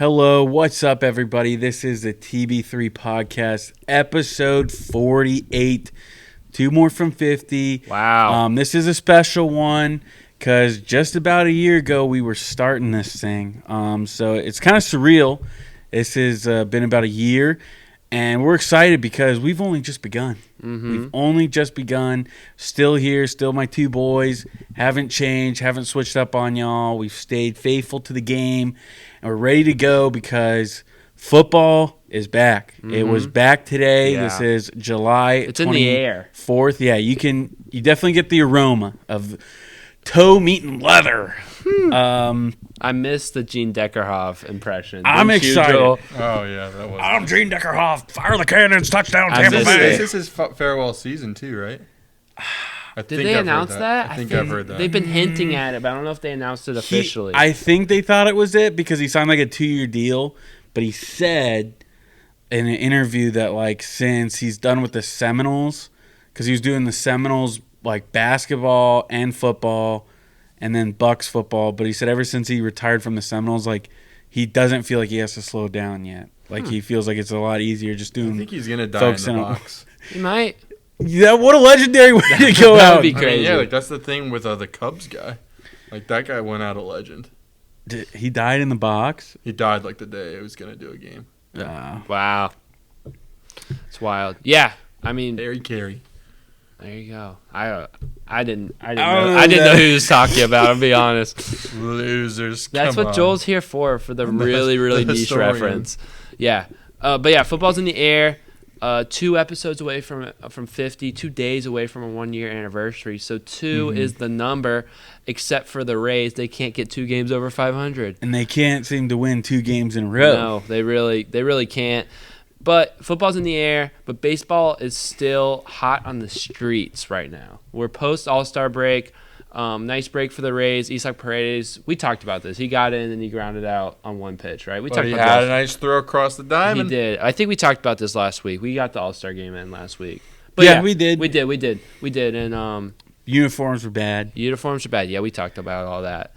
Hello, what's up, everybody? This is the TB3 podcast, episode 48. 2 more from 50. Wow. This is a special one because just about a year ago we were starting this thing. So it's kind of surreal. This has been about a year, and we're excited because we've only just begun. We've only just begun. Still here, still my two boys. Haven't changed, haven't switched up on y'all. We've stayed faithful to the game, and we're ready to go because football is back. It was back today. Yeah. This is July It's in the air. 4th. Yeah, you definitely get the aroma of toe meeting leather. I missed the Gene Deckerhoff impression. I'm Didn't you, excited. Joel? Oh, yeah, that was. I'm Gene Deckerhoff. Fire the cannons, touchdown, I Tampa missed Bay. it. This is his farewell season, too, right? Did they announce that? I think I've heard that. They've been hinting at it, but I don't know if they announced it officially. I think they thought it was it because he signed like a 2-year deal, but he said in an interview that like since he's done with the Seminoles, because he was doing the Seminoles like basketball and football and then Bucs football, but he said ever since he retired from the Seminoles, like he doesn't feel like he has to slow down yet. Like he feels like it's a lot easier just doing. I think he's gonna die in focusing the on- box. You might. Yeah, what a legendary way to go That out. would be I crazy. mean, yeah, like that's the thing with the Cubs guy. Like that guy went out a legend. He died in the box. He died like the day he was gonna do a game. Wow. It's wild. Yeah. I mean, Harry Carey. there you go. I didn't don't know. know I didn't know that. who he was talking about. I'll be honest. Losers. That's come what on. Joel's here for the really, really the niche historian. reference. Yeah. But yeah, football's in the air. 2 episodes away from 50, 2 days away from a 1-year anniversary. So 2 is the number, except for the Rays. They can't get 2 games over 500. And they can't seem to win 2 games in a row. No, they really can't. But football's in the air, but baseball is still hot on the streets right now. We're post All-Star break. Nice break for the Rays. Isaac Paredes, we talked about this. He got in and he grounded out on 1 pitch, right? We But talked he about had this. a nice throw across the He diamond. did. I think we talked about this last week. We got the All-Star game in last week. But Yeah, we did. We did. And Uniforms were bad. uniforms are bad. Yeah, we talked about all that.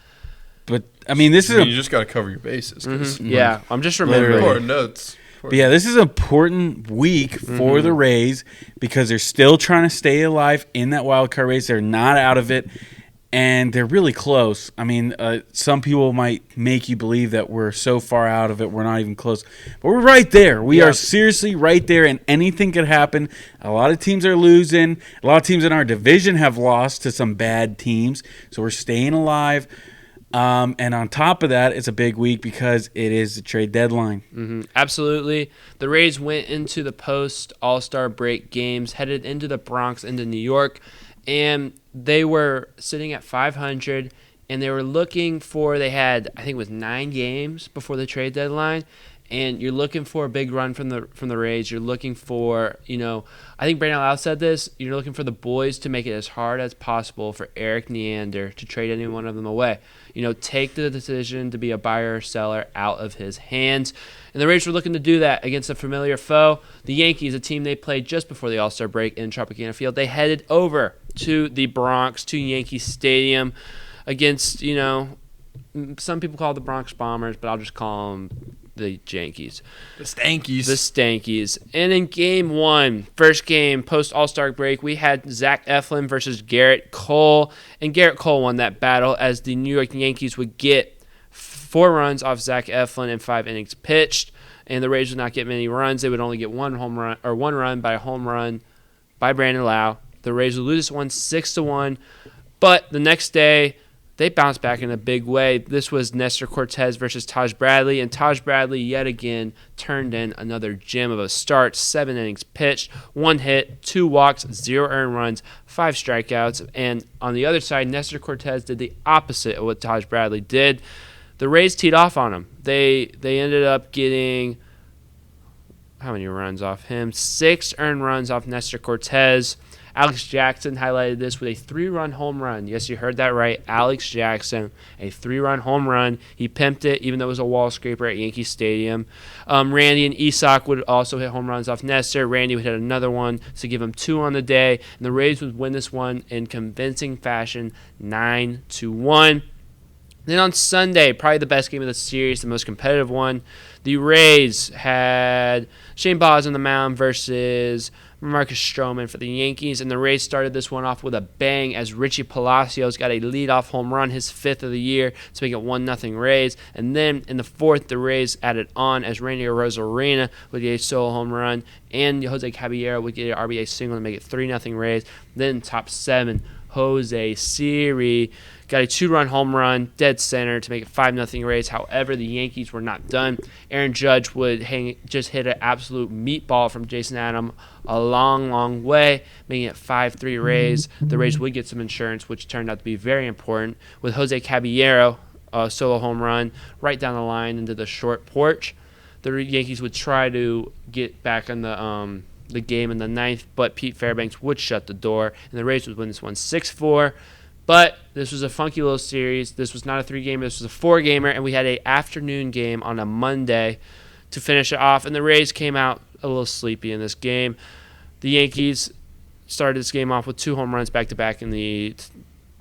But, I mean, this is You just gotta cover your bases. 'Cause Yeah, I'm just remembering. Literally. Important notes. But yeah, this is an important week for the Rays because they're still trying to stay alive in that wild card race. They're not out of it, and they're really close. I mean, some people might make you believe that we're so far out of it, we're not even close. But we're right there. We Yeah. are seriously right there, and anything could happen. A lot of teams are losing. A lot of teams in our division have lost to some bad teams, so we're staying alive. And on top of that, it's a big week because it is the trade deadline. Absolutely. The Rays went into the post All-Star break games, headed into the Bronx, into New York, and they were sitting at 500, and they were looking for, they had, I think it was 9 games before the trade deadline, and you're looking for a big run from the Rays. You're looking for, I think Brandon Lau said this, you're looking for the boys to make it as hard as possible for Eric Neander to trade any one of them away. Take the decision to be a buyer or seller out of his hands. And the Rays were looking to do that against a familiar foe. The Yankees, a team they played just before the All-Star break in Tropicana Field, they headed over to the Bronx, to Yankee Stadium against, some people call it the Bronx Bombers, but I'll just call them the Yankees. The Stankies. The Stankies. And in game 1, first game, post All-Star break, we had Zach Eflin versus Garrett Cole. And Garrett Cole won that battle as the New York Yankees would get 4 runs off Zach Eflin in 5 innings pitched. And the Rays would not get many runs. They would only get one run by a home run by Brandon Lau. The Rays would lose this one 6-1. But the next day, they bounced back in a big way. This was Nestor Cortez versus Taj Bradley, and Taj Bradley yet again turned in another gem of a start. 7 innings pitched, 1 hit, 2 walks, 0 earned runs, 5 strikeouts. And on the other side, Nestor Cortez did the opposite of what Taj Bradley did. The Rays teed off on him. They ended up getting, how many runs off him? 6 earned runs off Nestor Cortez. Alex Jackson highlighted this with a 3-run home run. Yes, you heard that right. Alex Jackson, a 3-run home run. He pimped it, even though it was a wall scraper at Yankee Stadium. Randy and Isak would also hit home runs off Nestor. Randy would hit another one to give him 2 on the day. And the Rays would win this one in convincing fashion, 9-1. Then on Sunday, probably the best game of the series, the most competitive one, the Rays had Shane Baz on the mound versus Marcus Stroman for the Yankees, and the Rays started this one off with a bang as Richie Palacios got a leadoff home run, his 5th of the year, to make it 1-0 Rays. And then in the 4th, the Rays added on as Randy Rosarena would get a solo home run, and Jose Caballero would get an RBI single to make it 3-0 Rays. Then top 7, Jose Siri got a 2-run home run, dead center, to make it 5-0 Rays. However, the Yankees were not done. Aaron Judge would just hit an absolute meatball from Jason Adam a long, long way, making it 5-3 Rays. The Rays would get some insurance, which turned out to be very important, with Jose Caballero, a solo home run, right down the line into the short porch. The Yankees would try to get back on the game in the 9th, but Pete Fairbanks would shut the door, and the Rays would win this one 6-4. But this was a funky little series. This was not a 3-gamer. This was a 4-gamer, and we had an afternoon game on a Monday to finish it off, and the Rays came out a little sleepy in this game. The Yankees started this game off with 2 home runs back-to-back in the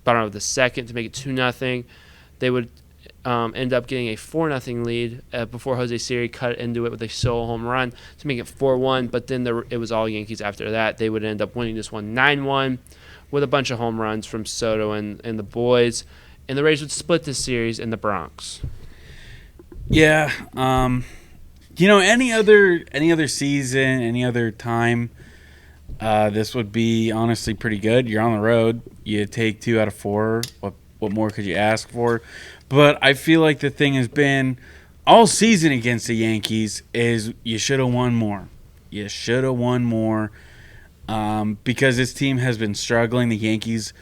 bottom of the 2nd to make it 2-0. They would end up getting a 4-0 lead before Jose Siri cut into it with a solo home run to make it 4-1, but then it was all Yankees after that. They would end up winning this one 9-1 with a bunch of home runs from Soto and the boys, and the Rays would split this series in the Bronx. Yeah, any other season, any other time, this would be honestly pretty good. You're on the road, you take 2 out of 4. What more could you ask for? But I feel like the thing has been all season against the Yankees is you should have won more. You should have won more. Because this team has been struggling. The Yankees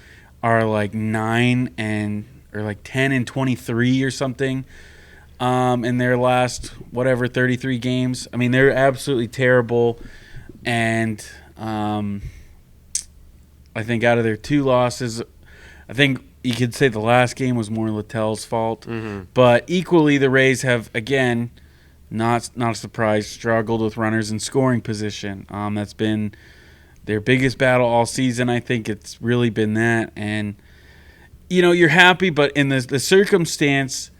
are like 10 and 23 or something in their last 33 games. I mean, they're absolutely terrible, and I think out of their 2 losses, I think you could say the last game was more Littell's fault, but equally the Rays have, again, not a surprise, struggled with runners in scoring position. That's been their biggest battle all season. I think it's really been that. And, you're happy, but in the circumstance,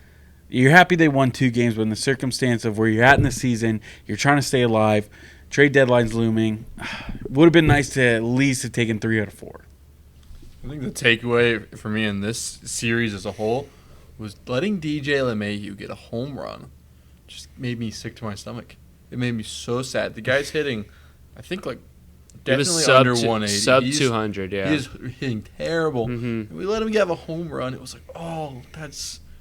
you're happy they won 2 games, but in the circumstance of where you're at in the season, you're trying to stay alive, trade deadline's looming. Would have been nice to at least have taken 3 out of 4. I think the takeaway for me in this series as a whole was letting DJ LeMahieu get a home run just made me sick to my stomach. It made me so sad. The guy's hitting, I think, definitely under 180. Sub 200, yeah. He is hitting terrible. And we let him have a home run. It was like,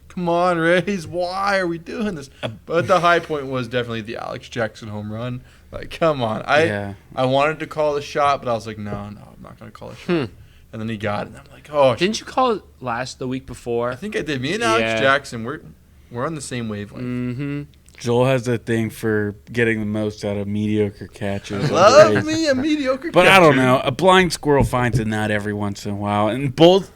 come on, Rays, why are we doing this? But the high point was definitely the Alex Jackson home run. Like, come on. I wanted to call the shot, but I was like, no, I'm not going to call a shot. And then he got it, and I'm like, oh. Didn't you call it the week before? I think I did. Me and Alex Jackson, we're on the same wavelength. Joel has a thing for getting the most out of mediocre catchers. Love me a mediocre catcher. But I don't know. A blind squirrel finds a nut every once in a while. And both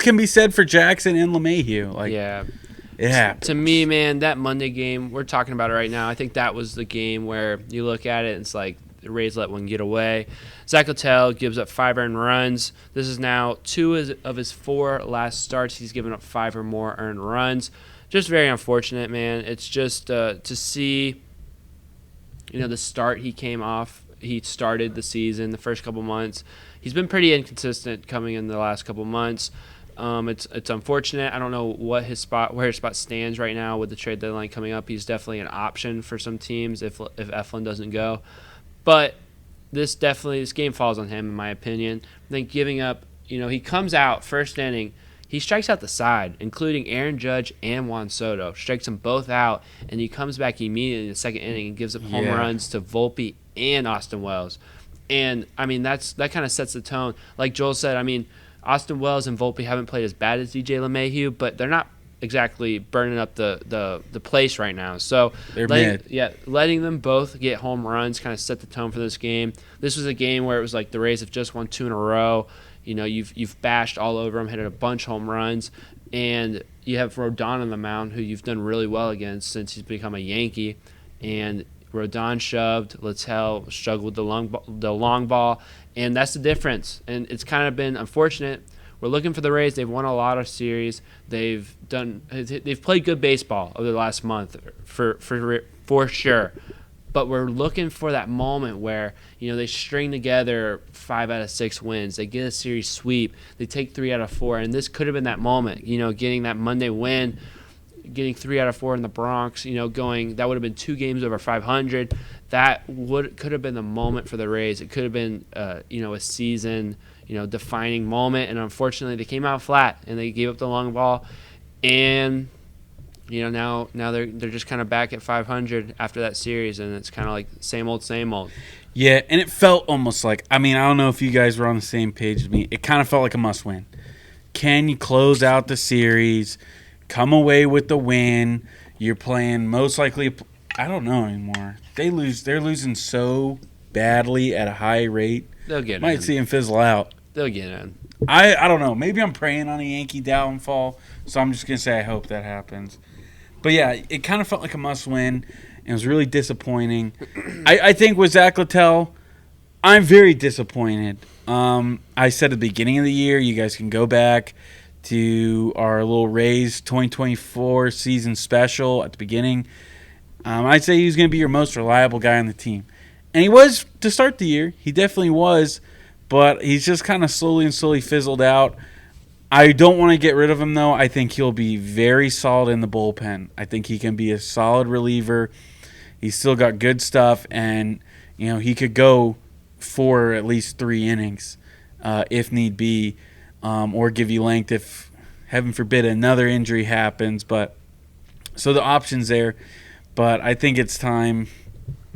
can be said for Jackson and LeMahieu. It happens. To me, man, that Monday game, we're talking about it right now. I think that was the game where you look at it and it's like the Rays let one get away. Zach Littell gives up 5 earned runs. This is now 2 of his 4 last starts. He's given up 5 or more earned runs. Just very unfortunate, man. It's just to see, the start he came off. He started the season, the first couple months. He's been pretty inconsistent coming in the last couple months. It's unfortunate. I don't know where his spot stands right now with the trade deadline coming up. He's definitely an option for some teams if Eflin doesn't go. But this game falls on him, in my opinion. I think giving up, he comes out first inning. He strikes out the side, including Aaron Judge and Juan Soto. Strikes them both out, and he comes back immediately in the second inning and gives up home runs to Volpe and Austin Wells. And, that kind of sets the tone. Like Joel said, Austin Wells and Volpe haven't played as bad as DJ LeMahieu, but they're not exactly burning up the place right now. So letting them both get home runs kind of set the tone for this game. This was a game where it was like the Rays have just won 2 in a row. You've bashed all over him, hit a bunch of home runs, and you have Rodon on the mound, who you've done really well against since he's become a Yankee. And Rodon shoved, Littell struggled with the long ball, and that's the difference. And it's kind of been unfortunate we're looking for the Rays. They've won a lot of series. They've played good baseball over the last month for sure. But we're looking for that moment where, they string together 5 out of 6 wins. They get a series sweep. They take 3 out of 4. And this could have been that moment, getting that Monday win, getting 3 out of 4 in the Bronx, going, that would have been 2 games over 500. That could have been the moment for the Rays. It could have been, a season, defining moment. And unfortunately, they came out flat and they gave up the long ball. And now they're just kind of back at 500 after that series, and it's kind of like same old, same old. Yeah, and it felt almost like, I don't know if you guys were on the same page as me. It kind of felt like a must-win. Can you close out the series, come away with the win? You're playing most likely, I don't know anymore. They're losing so badly at a high rate. They'll get Might in. see them fizzle out. They'll get in. I don't know. Maybe I'm praying on a Yankee downfall, so I'm just going to say I hope that happens. But, yeah, it kind of felt like a must-win, and it was really disappointing. I think with Zach Littell, I'm very disappointed. I said at the beginning of the year, you guys can go back to our little Rays 2024 season special at the beginning. I'd say he was going to be your most reliable guy on the team. And he was to start the year. He definitely was, but he's just kind of slowly fizzled out. I don't want to get rid of him, though. I think he'll be very solid in the bullpen. I think he can be a solid reliever. He's still got good stuff, and he could go for at least 3 innings if need be, or give you length if, heaven forbid, another injury happens. So the option's there, but I think it's time.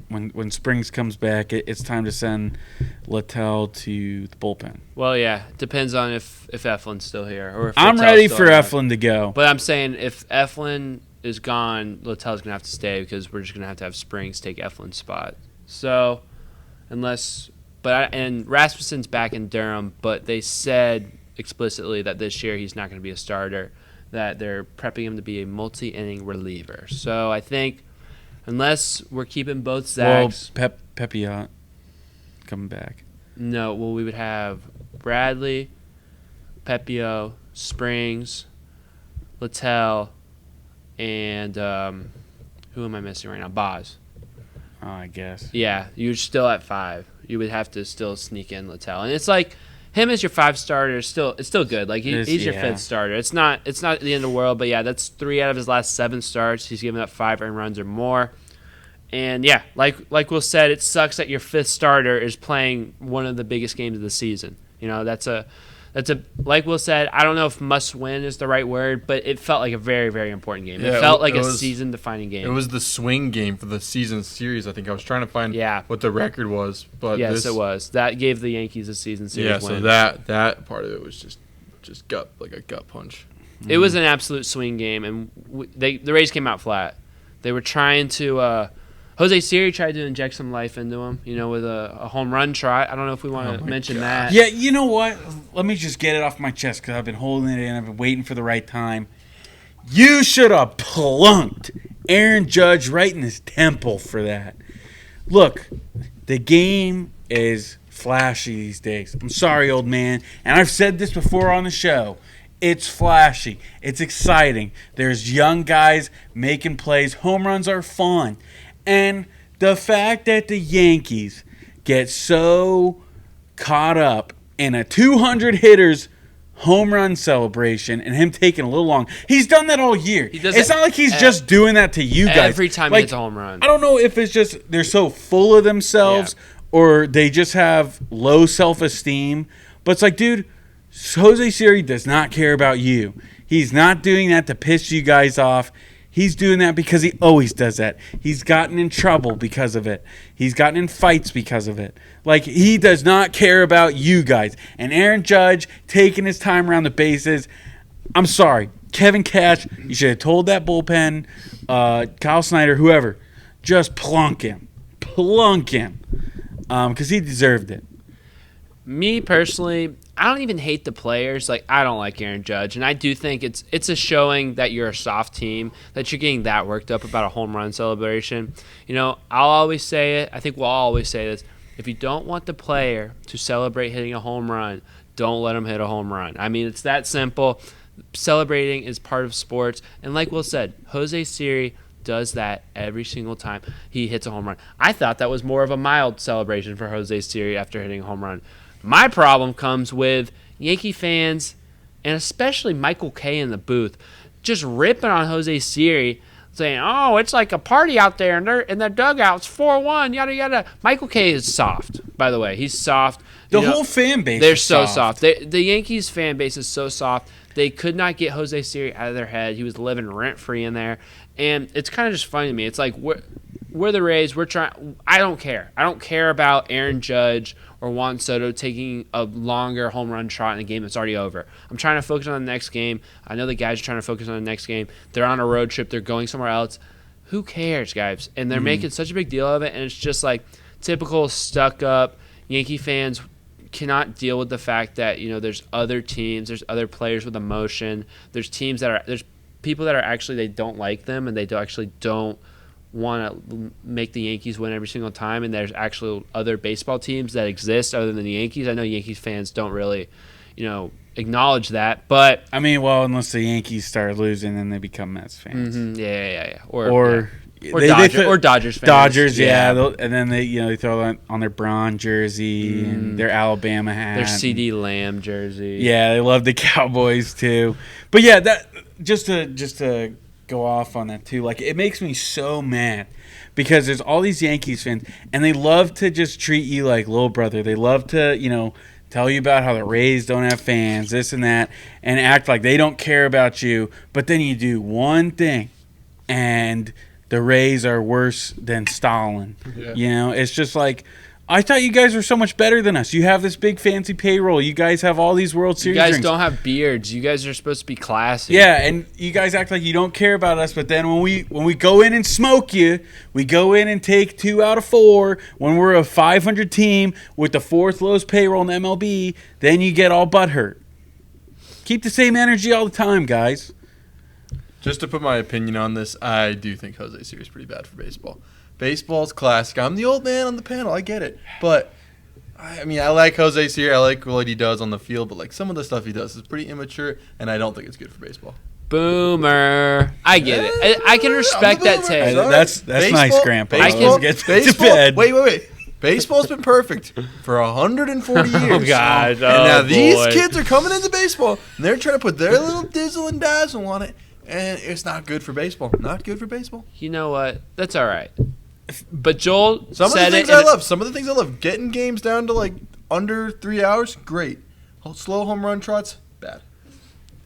When Springs comes back, it's time to send Littell to the bullpen. Well, yeah, depends on if Eflin's still here. Or if I'm Littell's ready still for here. Eflin to go. But I'm saying if Eflin is gone, Littell's going to have to stay because we're just going to have Springs take Eflin's spot. So, and Rasmussen's back in Durham, but they said explicitly that this year he's not going to be a starter, that they're prepping him to be a multi-inning reliever. So I think unless we're keeping both Zags. Well, Pepiot coming back. No, well, we would have Bradley, Pepio, Springs, Littell, and who am I missing right now? Boz. Oh, I guess. Yeah, you're still at 5. You would have to still sneak in Littell, and it's like him as your 5 starter is still good. Like he's your 5th starter. It's not the end of the world, but yeah, that's 3 out of his last 7 starts. He's given up 5 earned runs or more. And yeah, like Will said, it sucks that your 5th starter is playing one of the biggest games of the season. That's a like Will said, I don't know if must win is the right word, but it felt like a very, very important game. Yeah, it felt like a season defining game. It was the swing game for the season series. I think I was trying to find what the record was, but yes, it was. That gave the Yankees a season series win. So that part of it was just gut punch. It was an absolute swing game, and the Rays came out flat. They were trying to Jose Siri tried to inject some life into him, with a home run try. I don't know if we want to mention that. Yeah, you know what? Let me just get it off my chest because I've been holding it in. I've been waiting for the right time. You should have plunked Aaron Judge right in his temple for that. Look, the game is flashy these days. I'm sorry, old man. And I've said this before on the show. It's flashy. It's exciting. There's young guys making plays. Home runs are fun. And the fact that the Yankees get so caught up in a 200 hitters home run celebration and him taking a little long. He's done that all year. It's not like he's just doing that to you guys. Every time he hits a home run. I don't know if it's just they're so full of themselves or they just have low self-esteem. But it's like, dude, Jose Siri does not care about you. He's not doing that to piss you guys off. He's doing that because he always does that. He's gotten in trouble because of it. He's gotten in fights because of it. Like, he does not care about you guys. And Aaron Judge taking his time around the bases. I'm sorry. Kevin Cash, you should have told that bullpen, Kyle Snyder, whoever, just plunk him. Plunk him. Because he deserved it. Me, personally, I don't even hate the players. Like, I don't like Aaron Judge, and I do think it's a showing that you're a soft team, that you're getting that worked up about a home run celebration. I'll always say it. I think we'll always say this. If you don't want the player to celebrate hitting a home run, don't let him hit a home run. I mean, it's that simple. Celebrating is part of sports. And like Will said, Jose Siri does that every single time he hits a home run. I thought that was more of a mild celebration for Jose Siri after hitting a home run. My problem comes with Yankee fans, and especially Michael Kay in the booth, just ripping on Jose Siri, saying, "Oh, it's like a party out there, and they're in the dugouts, 4-1, yada yada." Michael Kay is soft, by the way. He's soft. The whole fan base. They're is so soft. The Yankees fan base is so soft. They could not get Jose Siri out of their head. He was living rent free in there, and it's kind of just funny to me. It's like we're the Rays. We're trying. I don't care. I don't care about Aaron Judge or Juan Soto taking a longer home run shot in a game that's already over. I'm trying to focus on the next game. I know the guys are trying to focus on the next game. They're on a road trip. They're going somewhere else. Who cares, guys? And they're making such a big deal of it, and it's just like typical stuck-up Yankee fans cannot deal with the fact that, you know, there's other teams, there's other players with emotion, there's people that are actually, they don't like them, and they don't want to make the Yankees win every single time, and there's actually other baseball teams that exist other than the Yankees. I know Yankees fans don't really, you know, acknowledge that, but I mean, well, unless the Yankees start losing, then they become Mets fans. Yeah. Or Dodgers fans. Dodgers, yeah. And then they throw that on their Braun jersey and their Alabama hat. Their CD Lamb jersey. Yeah, they love the Cowboys too. But yeah, that just to go off on that too, like, it makes me so mad because there's all these Yankees fans and they love to just treat you like little brother. They love to, you know, tell you about how the Rays don't have fans, this and that, and act like they don't care about you. But then you do one thing and the Rays are worse than Stalin. Yeah. You know, it's just like, I thought you guys were so much better than us. You have this big fancy payroll. You guys have all these World Series You guys rings. don't have beards. You guys are supposed to be classy. Yeah, and you guys act like you don't care about us, but then when we go in and smoke you, we go in and take 2 out of 4, when we're a 500 team with the 4th lowest payroll in the MLB, then you get all butthurt. Keep the same energy all the time, guys. Just to put my opinion on this, I do think Jose Siri is pretty bad for baseball. Baseball's classic. I'm the old man on the panel. I get it. But, I mean, I like Jose Siri. I like what he does on the field. But, like, some of the stuff he does is pretty immature, and I don't think it's good for baseball. Boomer. I get it. I can respect that take. That's baseball, nice, Grandpa. Baseball, get to bed. Wait. Baseball's been perfect for 140 years. Oh, God. And now these kids are coming into baseball, and they're trying to put their little dizzle and dazzle on it, and it's not good for baseball. Not good for baseball. You know what? That's all right. But Joel Some of the said things I love. Getting games down to, like, under 3 hours, great. Slow home run trots, bad.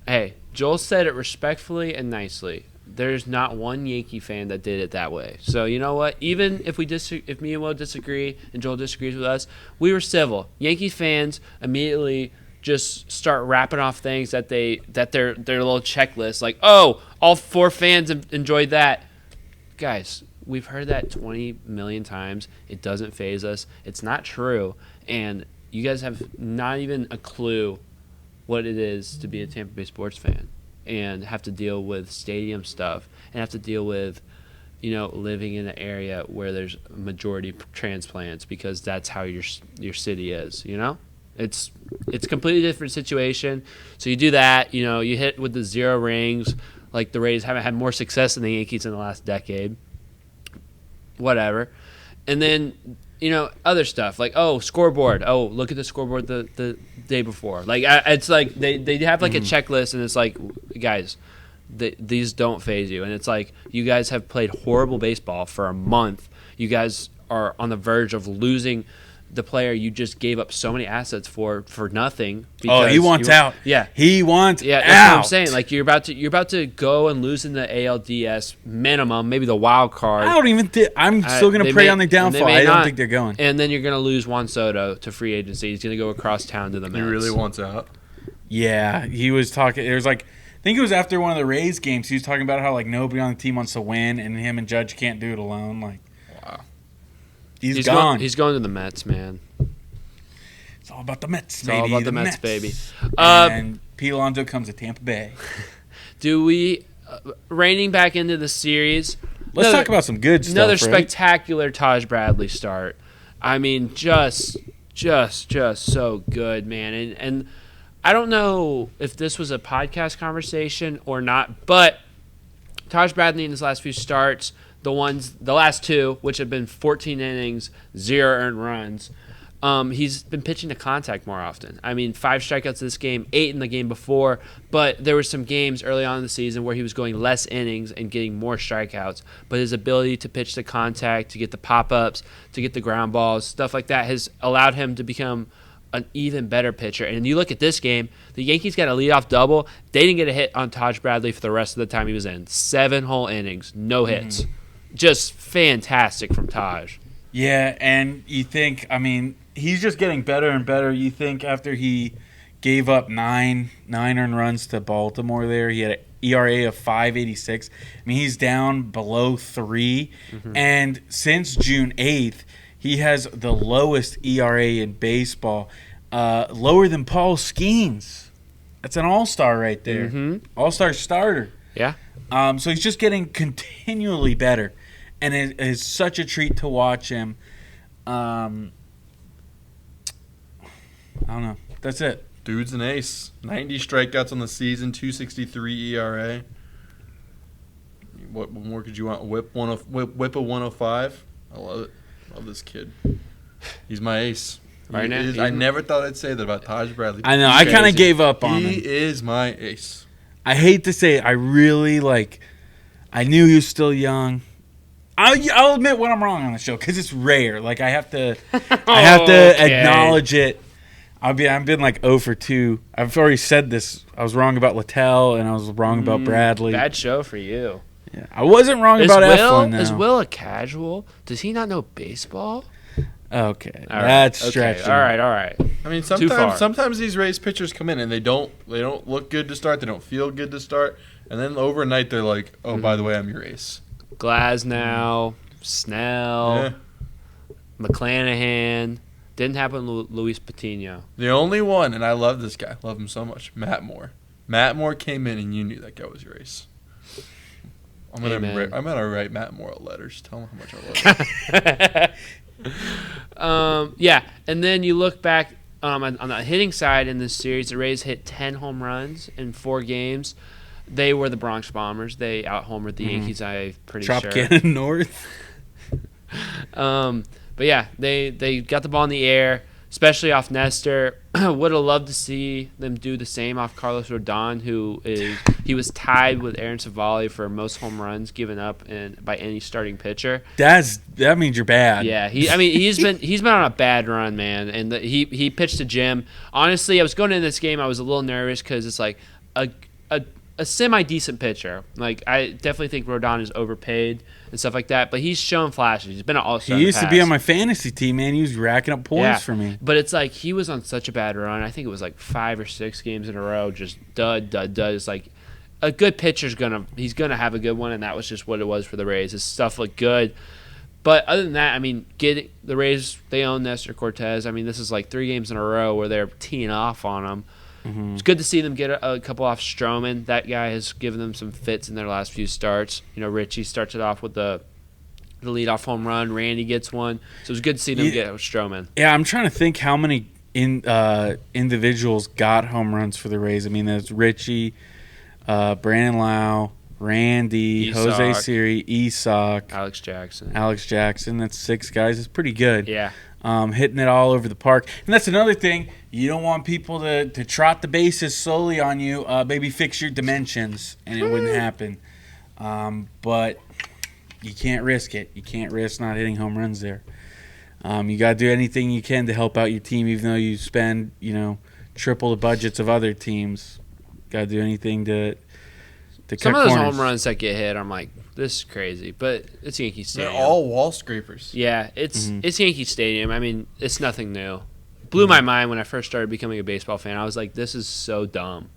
Hey, Joel said it respectfully and nicely. There's not one Yankee fan that did it that way. So you know what? Even if if me and Will disagree and Joel disagrees with us, we were civil. Yankee fans immediately just start rapping off things that their little checklist, like, oh, all 4 fans enjoyed that. Guys, we've heard that 20 million times. It doesn't faze us. It's not true. And you guys have not even a clue what it is to be a Tampa Bay sports fan and have to deal with stadium stuff and have to deal with, you know, living in an area where there's majority transplants because that's how your city is, you know? It's a completely different situation. So you do that, you know, you hit with the 0 rings. Like, the Rays haven't had more success than the Yankees in the last decade. Whatever. And then, you know, other stuff like, oh, scoreboard. Oh, look at the scoreboard the day before. Like, it's like they have like a checklist, and it's like, guys, these don't faze you. And it's like, you guys have played horrible baseball for a month. You guys are on the verge of losing the player you just gave up so many assets for nothing. Oh, he wants out. Yeah, he wants out. That's what I'm saying. Like, you're about to go and lose in the ALDS minimum, maybe the wild card. I don't even think. I'm still going to pray on the downfall. I don't think they're going. And then you're going to lose Juan Soto to free agency. He's going to go across town to the Mets. He really wants out. Yeah, he was talking. It was like, I think it was after one of the Rays games. He was talking about how, like, nobody on the team wants to win, and him and Judge can't do it alone. Like, wow, he's gone. He's going to the Mets, man. It's all about the Mets, it's baby. All about the Mets, baby. And Pete Alonso comes to Tampa Bay. Do we reining back into the series? Let's talk about some good stuff. Another right? spectacular Taj Bradley start. I mean, just just so good, man. And I don't know if this was a podcast conversation or not, but Taj Bradley in his last few starts, the last two, which have been 14 innings, 0 earned runs, he's been pitching to contact more often. I mean, 5 strikeouts this game, 8 in the game before, but there were some games early on in the season where he was going less innings and getting more strikeouts. But his ability to pitch to contact, to get the pop-ups, to get the ground balls, stuff like that has allowed him to become an even better pitcher. And you look at this game, the Yankees got a leadoff double. They didn't get a hit on Taj Bradley for the rest of the time he was in. 7 whole innings, no hits. Just fantastic from Taj. Yeah, and you think, I mean, he's just getting better and better. You think after he gave up nine earned runs to Baltimore there, he had an ERA of 5.86. I mean, he's down below 3. And since June 8th, he has the lowest ERA in baseball, lower than Paul Skeens. That's an all-star right there. All-star starter. Yeah. So he's just getting continually better. And it is such a treat to watch him. I don't know. That's it. Dude's an ace. 90 strikeouts on the season, 2.63 ERA. What more could you want? Whip a 105. I love it. Love this kid. He's my ace. Right now, I never thought I'd say that about Taj Bradley. I know. I kind of gave up on him. He is my ace. I hate to say it. I really I knew he was still young. I'll admit when I'm wrong on the show because it's rare. Like I have to acknowledge it. I've been like 0 for 2. I've already said this. I was wrong about Littell and I was wrong about Bradley. Bad show for you. Yeah, I wasn't wrong about Eflin. Is Will a casual? Does he not know baseball? Okay, that's stretching. Okay. All right. I mean, sometimes these Rays pitchers come in and they don't look good to start. They don't feel good to start, and then overnight they're like, "Oh, by the way, I'm your ace." Glasnow, Snell, McClanahan. Didn't happen to Luis Patino. The only one, and I love this guy. Love him so much. Matt Moore. Matt Moore came in and you knew that guy was your ace. I'm gonna write Matt Moore letters. Tell him how much I love him. Yeah, and then you look back on the hitting side in this series. The Rays hit 10 home runs in 4 games. They were the Bronx Bombers. They out-homered the Yankees, I'm pretty sure. Tropicana North. But yeah, they got the ball in the air, especially off Nestor. Would have loved to see them do the same off Carlos Rodon, he was tied with Aaron Savali for most home runs given up by any starting pitcher. That means you're bad. Yeah, he's been on a bad run, man. And he pitched to Jim. Honestly, I was going into this game, I was a little nervous because it's like a semi-decent pitcher. Like, I definitely think Rodon is overpaid and stuff like that, but he's shown flashes. He's been an all-star. He used to be on my fantasy team, man. He was racking up points for me. But it's like he was on such a bad run. I think it was like 5 or 6 games in a row, just dud. It's like a good pitcher's he's gonna have a good one, and that was just what it was for the Rays. His stuff looked good. But other than that, I mean, the Rays, they own Nestor Cortez. I mean, this is like 3 games in a row where they're teeing off on him. It's good to see them get a couple off Stroman. That guy has given them some fits in their last few starts. You know, Richie starts it off with the leadoff home run. Randy gets one. So it's good to see them get Stroman. Yeah, I'm trying to think how many individuals got home runs for the Rays. I mean, there's Richie, Brandon Lau, Randy, Jose Siri, Isak, Alex Jackson. That's 6 guys. It's pretty good. Yeah. Hitting it all over the park. And that's another thing. You don't want people to trot the bases slowly on you. Maybe fix your dimensions, and it wouldn't happen. But you can't risk it. You can't risk not hitting home runs there. You got to do anything you can to help out your team, even though you spend, triple the budgets of other teams. Got to do anything to cut Some of those corners. home runs that get hit, I'm like, this is crazy. But it's Yankee Stadium. They're all wall scrapers. Yeah, it's Yankee Stadium. I mean, it's nothing new. Blew my mind when I first started becoming a baseball fan. I was like, this is so dumb.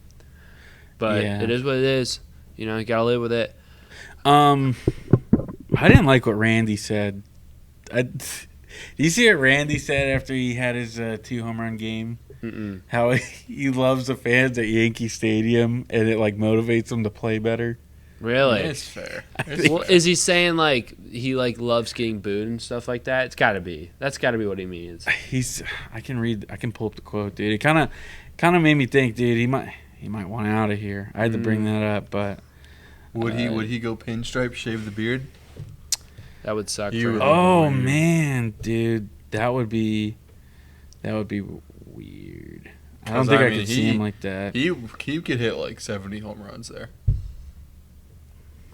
But it is what it is. You got to live with it. I didn't like what Randy said. Do you see what Randy said after he had his 2 home run game? Mm-mm. How he loves the fans at Yankee Stadium and it motivates him to play better. Really? It's fair. Well, is he saying like he like loves getting booed and stuff like that? It's got to be. That's got to be what he means. I can pull up the quote, dude. It kind of made me think, dude. He might want out of here. I had to bring that up, but would he go pinstripe, shave the beard? That would suck. He For would. him. oh man, dude, that would be weird. I don't think I could see him like that. He could hit like 70 home runs there.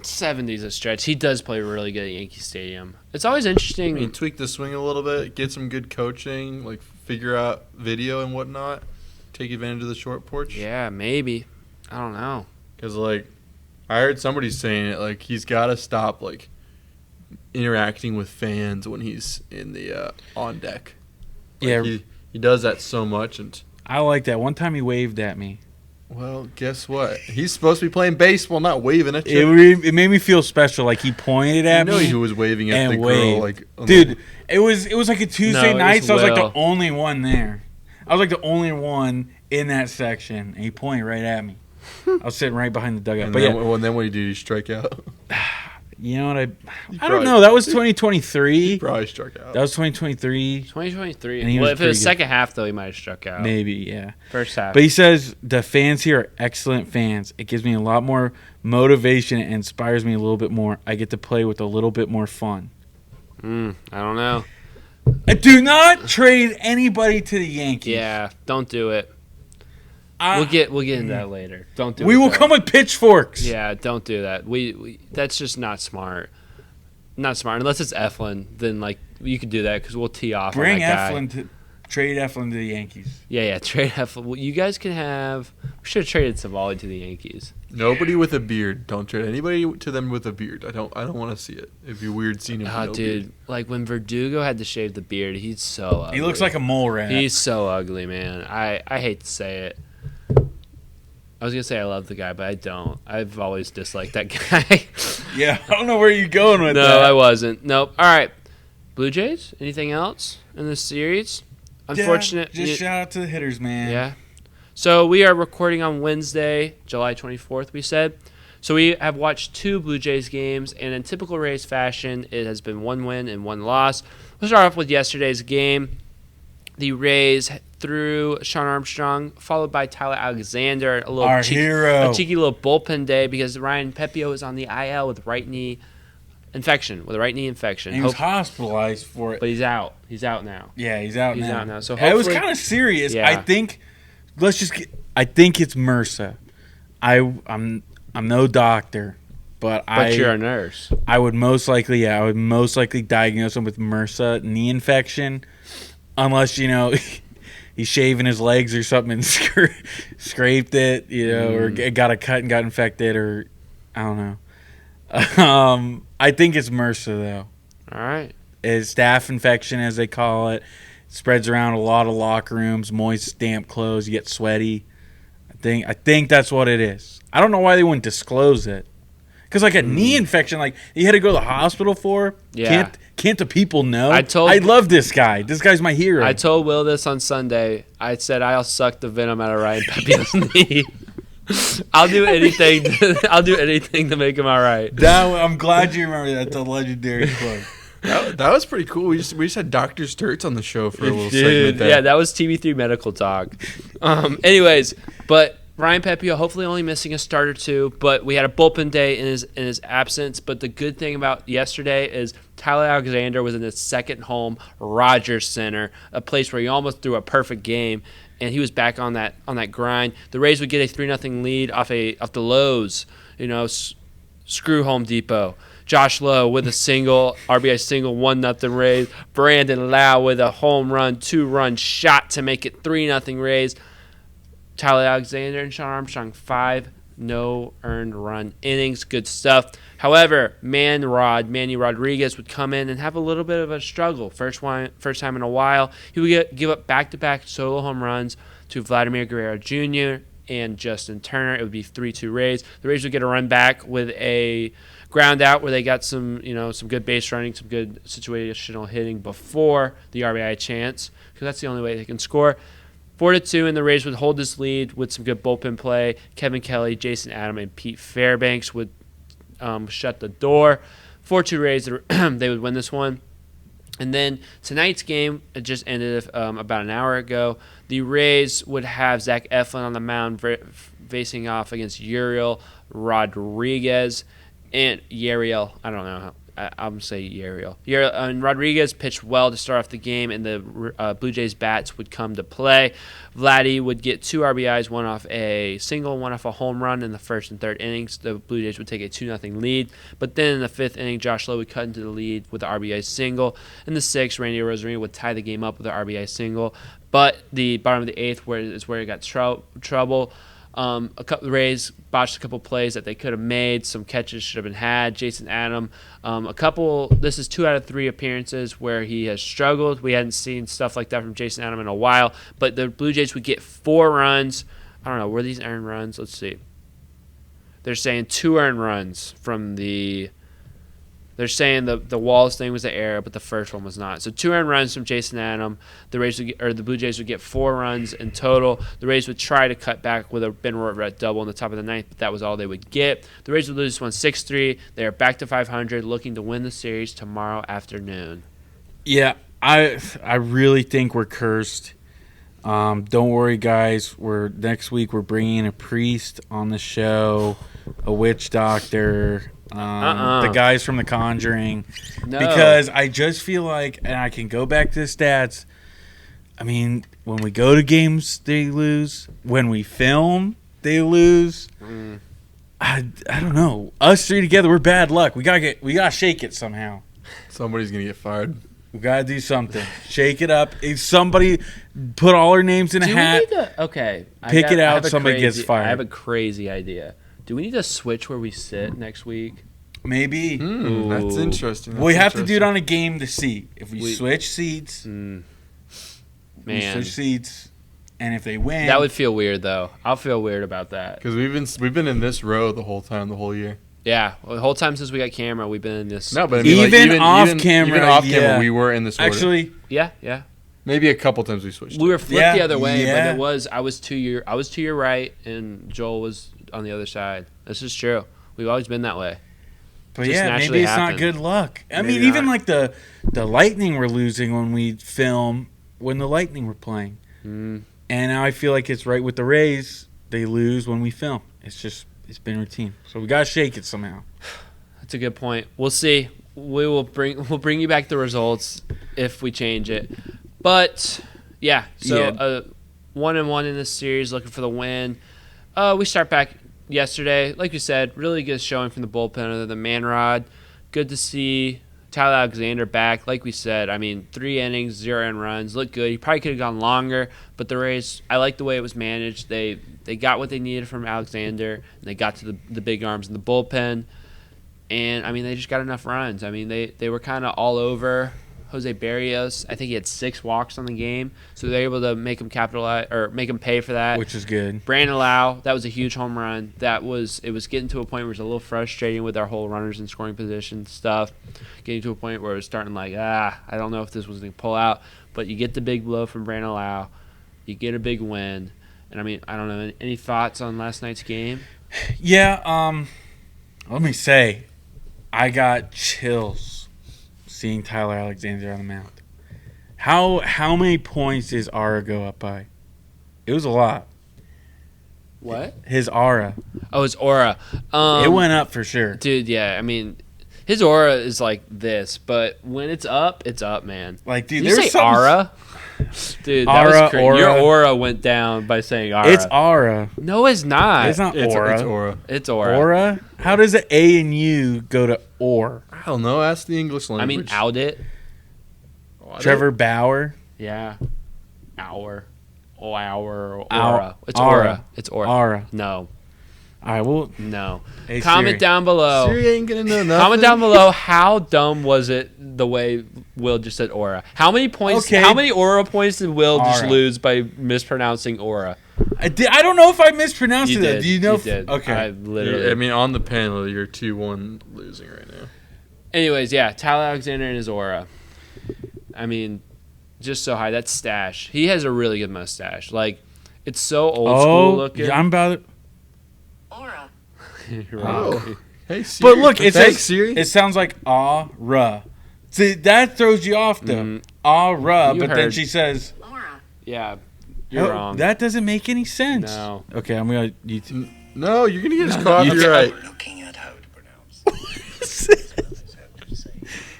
70's a stretch. He does play really good at Yankee Stadium. It's always interesting. I mean, tweak the swing a little bit, get some good coaching, like figure out video and whatnot, take advantage of the short porch. Yeah, maybe. I don't know. Because, like, I heard somebody saying it, like, he's got to stop, like, interacting with fans when he's in the on deck. Like, Yeah. He does that so much. And I like that. One time he waved at me. well, guess what? He's supposed to be playing baseball, not waving at you. It made me feel special. Like he pointed at I know me. he was waving at and the girl. waved. Like, on Dude, it was like a Tuesday No, it night, was so I was like Will. the only one there. I was like the only one in that section, and he pointed right at me. I was sitting right behind the dugout. And But then, yeah, well, then what do you do? You strike out? you know what? I don't probably- know. That was 2023. He probably struck out. That was 2023. 2023. And he Well, was if it was pretty good. second half, though, he might have struck out. Maybe, yeah. First half. But he says the fans here are excellent fans. It gives me a lot more motivation and inspires me a little bit more. I get to play with a little bit more fun. I don't know. Do not trade anybody to the Yankees. Yeah, don't do it. I- We'll get into that later. Don't do it. we will though. come with pitchforks. Yeah, don't do that. We that's just not smart. Not smart unless it's Eflin. Then like you could do that because we'll tee off. Bring on that guy. Eflin to trade Eflin to the Yankees. Yeah, trade Eflin. Well, you guys can have. We should have traded Savali to the Yankees. Nobody with a beard. Don't trade anybody to them with a beard. I don't want to see it. It'd be weird seeing him. Oh, with no dude, beard. like when Verdugo had to shave the beard, he's so ugly. He looks like a mole rat. He's so ugly, man. I hate to say it. I was gonna say I love the guy, but I don't. I've always disliked that guy. Yeah, I don't know where you're going with No, that. I wasn't. Nope. All right. Blue Jays. Anything else in this series? Unfortunate. Yeah, just shout out to the hitters, man. Yeah. So we are recording on Wednesday, July 24th, we said. So we have watched 2 Blue Jays games, and in typical Rays fashion, it has been 1 win and 1 loss. We'll start off with yesterday's game. The Rays threw Sean Armstrong, followed by Tyler Alexander. Our hero. A cheeky little bullpen day because Ryan Pepio is on the IL with right knee infection. And he was hospitalized for it. But he's out. He's out now. Yeah, he's out He's now. out now. So it was hopefully- kind of serious. Yeah. I think. I think it's MRSA. I'm no doctor, but you're a nurse. I would most likely diagnose him with MRSA knee infection, unless he's shaving his legs or something and scraped it, or got a cut and got infected, or I don't know. I think it's MRSA though. All right. It's staph infection, as they call it. Spreads around a lot of locker rooms, moist, damp clothes. You get sweaty. I think that's what it is. I don't know why they wouldn't disclose it. Because like a knee infection, like you had to go to the hospital for. Yeah. Can't the people know? I love this guy. This guy's my hero. I told Will this on Sunday. I said I'll suck the venom out of Ryan Pepio's knee. I'll do anything. I'll do anything to make him all right. I'm glad you remember that. That's a legendary quote. That was pretty cool. We just had Dr. Sturts on the show for a little Dude, segment there. yeah, that was TV3 medical talk. Anyways, but Ryan Pepio hopefully only missing a start or 2, but we had a bullpen day in his absence. But the good thing about yesterday is Tyler Alexander was in his second home, Rogers Center, a place where he almost threw a perfect game, and he was back on that grind. The Rays would get a 3-0 lead off the Lowe's, screw Home Depot. Josh Lowe with a single, RBI single, 1-0 Rays. Brandon Lau with a home run, 2-run shot to make it 3-0 Rays. Tyler Alexander and Sean Armstrong, 5 no earned run innings. Good stuff. However, Manny Rodriguez would come in and have a little bit of a struggle. First time in a while. He would give up back-to-back solo home runs to Vladimir Guerrero Jr. and Justin Turner. It would be 3-2 Rays. The Rays would get a run back with a ground out where they got some good base running, some good situational hitting before the RBI chance, because that's the only way they can score. 4-2, and the Rays would hold this lead with some good bullpen play. Kevin Kelly, Jason Adam, and Pete Fairbanks would shut the door. 4-2 Rays, they would win this one. And then tonight's game, it just ended about an hour ago. The Rays would have Zach Eflin on the mound facing off against Uriel Rodriguez and Yariel. I don't know. I'm going to say Yariel. And Rodriguez pitched well to start off the game, and the Blue Jays bats would come to play. Vladdy would get 2 RBIs, one off a single, one off a home run in the first and third innings. The Blue Jays would take a 2-0 lead. But then in the 5th inning, Josh Lowe would cut into the lead with the RBI single. In the 6th, Randy Rosarino would tie the game up with the RBI single. But the bottom of the 8th is where it got trouble. The Rays botched a couple plays that they could have made. Some catches should have been had. Jason Adam, this is 2 out of 3 appearances where he has struggled. We hadn't seen stuff like that from Jason Adam in a while. But the Blue Jays would get 4 runs. I don't know. Were these earned runs? Let's see. They're saying 2 earned runs from the... They're saying the Wallace thing was the error, but the first one was not. So 2 earned runs from Jason Adam. The Blue Jays would get 4 runs in total. The Rays would try to cut back with a Ben Rortvedt double in the top of the 9th, but that was all they would get. The Rays would lose this one 6-3. They are back to 500, looking to win the series tomorrow afternoon. Yeah, I really think we're cursed. Don't worry, guys. Next week we're bringing a priest on the show, a witch doctor. The guys from The Conjuring. No. Because I just feel like, and I can go back to the stats, I mean, when we go to games, they lose. When we film, they lose. I don't know. Us 3 together, we're bad luck. We gotta shake it somehow. Somebody's gonna get fired. We gotta do something. Shake it up. If somebody put all our names in a hat, pick it out, somebody gets fired. I have a crazy idea. Do we need to switch where we sit next week? Maybe. That's interesting. We have to do it on a game to see. If we switch seats, Man, we switch seats, and if they win, that would feel weird though. I'll feel weird about that because we've been in this row the whole year. Yeah, well, the whole time since we got camera, we've been in this. No, but I mean, even off camera, we were in this order. Actually, yeah. Maybe a couple times we switched. We were flipped the other way, but I was to your right, and Joel was on the other side. This is true. We've always been that way. But maybe it's not good luck. I mean, even like the Lightning were losing when we film when the Lightning were playing. And now I feel like it's right with the Rays. They lose when we film. It's been routine. So we gotta shake it somehow. That's a good point. We'll see. We'll bring you back the results if we change it. But yeah, so 1-1 in this series, looking for the win. We start back yesterday, like you said, really good showing from the bullpen other than Manrod. Good to see Tyler Alexander back. Like we said, I mean, 3 innings, 0 earned runs, looked good. He probably could have gone longer, but the Rays, I like the way it was managed. They got what they needed from Alexander, and they got to the big arms in the bullpen. And I mean, they just got enough runs. I mean, they were kind of all over Jose Barrios. I think he had 6 walks on the game, so they're able to make him capitalize or make him pay for that, which is good. Brandon Lau, that was a huge home run. It was getting to a point where it was a little frustrating with our whole runners in scoring position stuff. Getting to a point where it was starting like, I don't know if this was going to pull out. But you get the big blow from Brandon Lau, you get a big win, and I mean, I don't know. Any thoughts on last night's game? Yeah. Let me say, I got chills seeing Tyler Alexander on the mound. How many points does Aura go up by? It was a lot. What? His aura. Oh, his aura. It went up for sure. Dude, yeah. I mean, his aura is like this, but when it's up, man. Like, dude, did you say aura? Dude, that aura, was crazy. aura. Your aura went down by saying aura. It's aura. No, it's not. It's not aura. It's aura. It's aura. Aura? How does the A and U go to or? I don't know. Ask the English language. I mean, audit. Trevor Bauer? Yeah. Hour. Aura. It's aura. aura. It's aura. Aura. No. All right, well. No. Hey, Comment Siri. down below. Siri ain't gonna know nothing. Comment down below how dumb was it the way Will just said aura. How many points? Okay. How many aura points did Will just Aura. lose by mispronouncing aura? I don't know if I mispronounced You it. did. Do you know? You did. Okay. I literally. I mean, on the panel, you're 2-1 losing right now. Anyways, yeah, Tyler Alexander and his aura. I mean, just so high. That's stash. He has a really good mustache. Like, it's so old school looking. Yeah, I'm about it. Aura. You're Oh. right. Hey, Siri. But look, it Thanks, says Siri. it sounds like ah-ra. See, that throws you off though. Ah-ra, You but then heard. she says, Laura. Yeah, you're wrong. That doesn't make any sense. No. Okay, I'm gonna YouTube. No, you're gonna get us copyright. Looking at how to pronounce.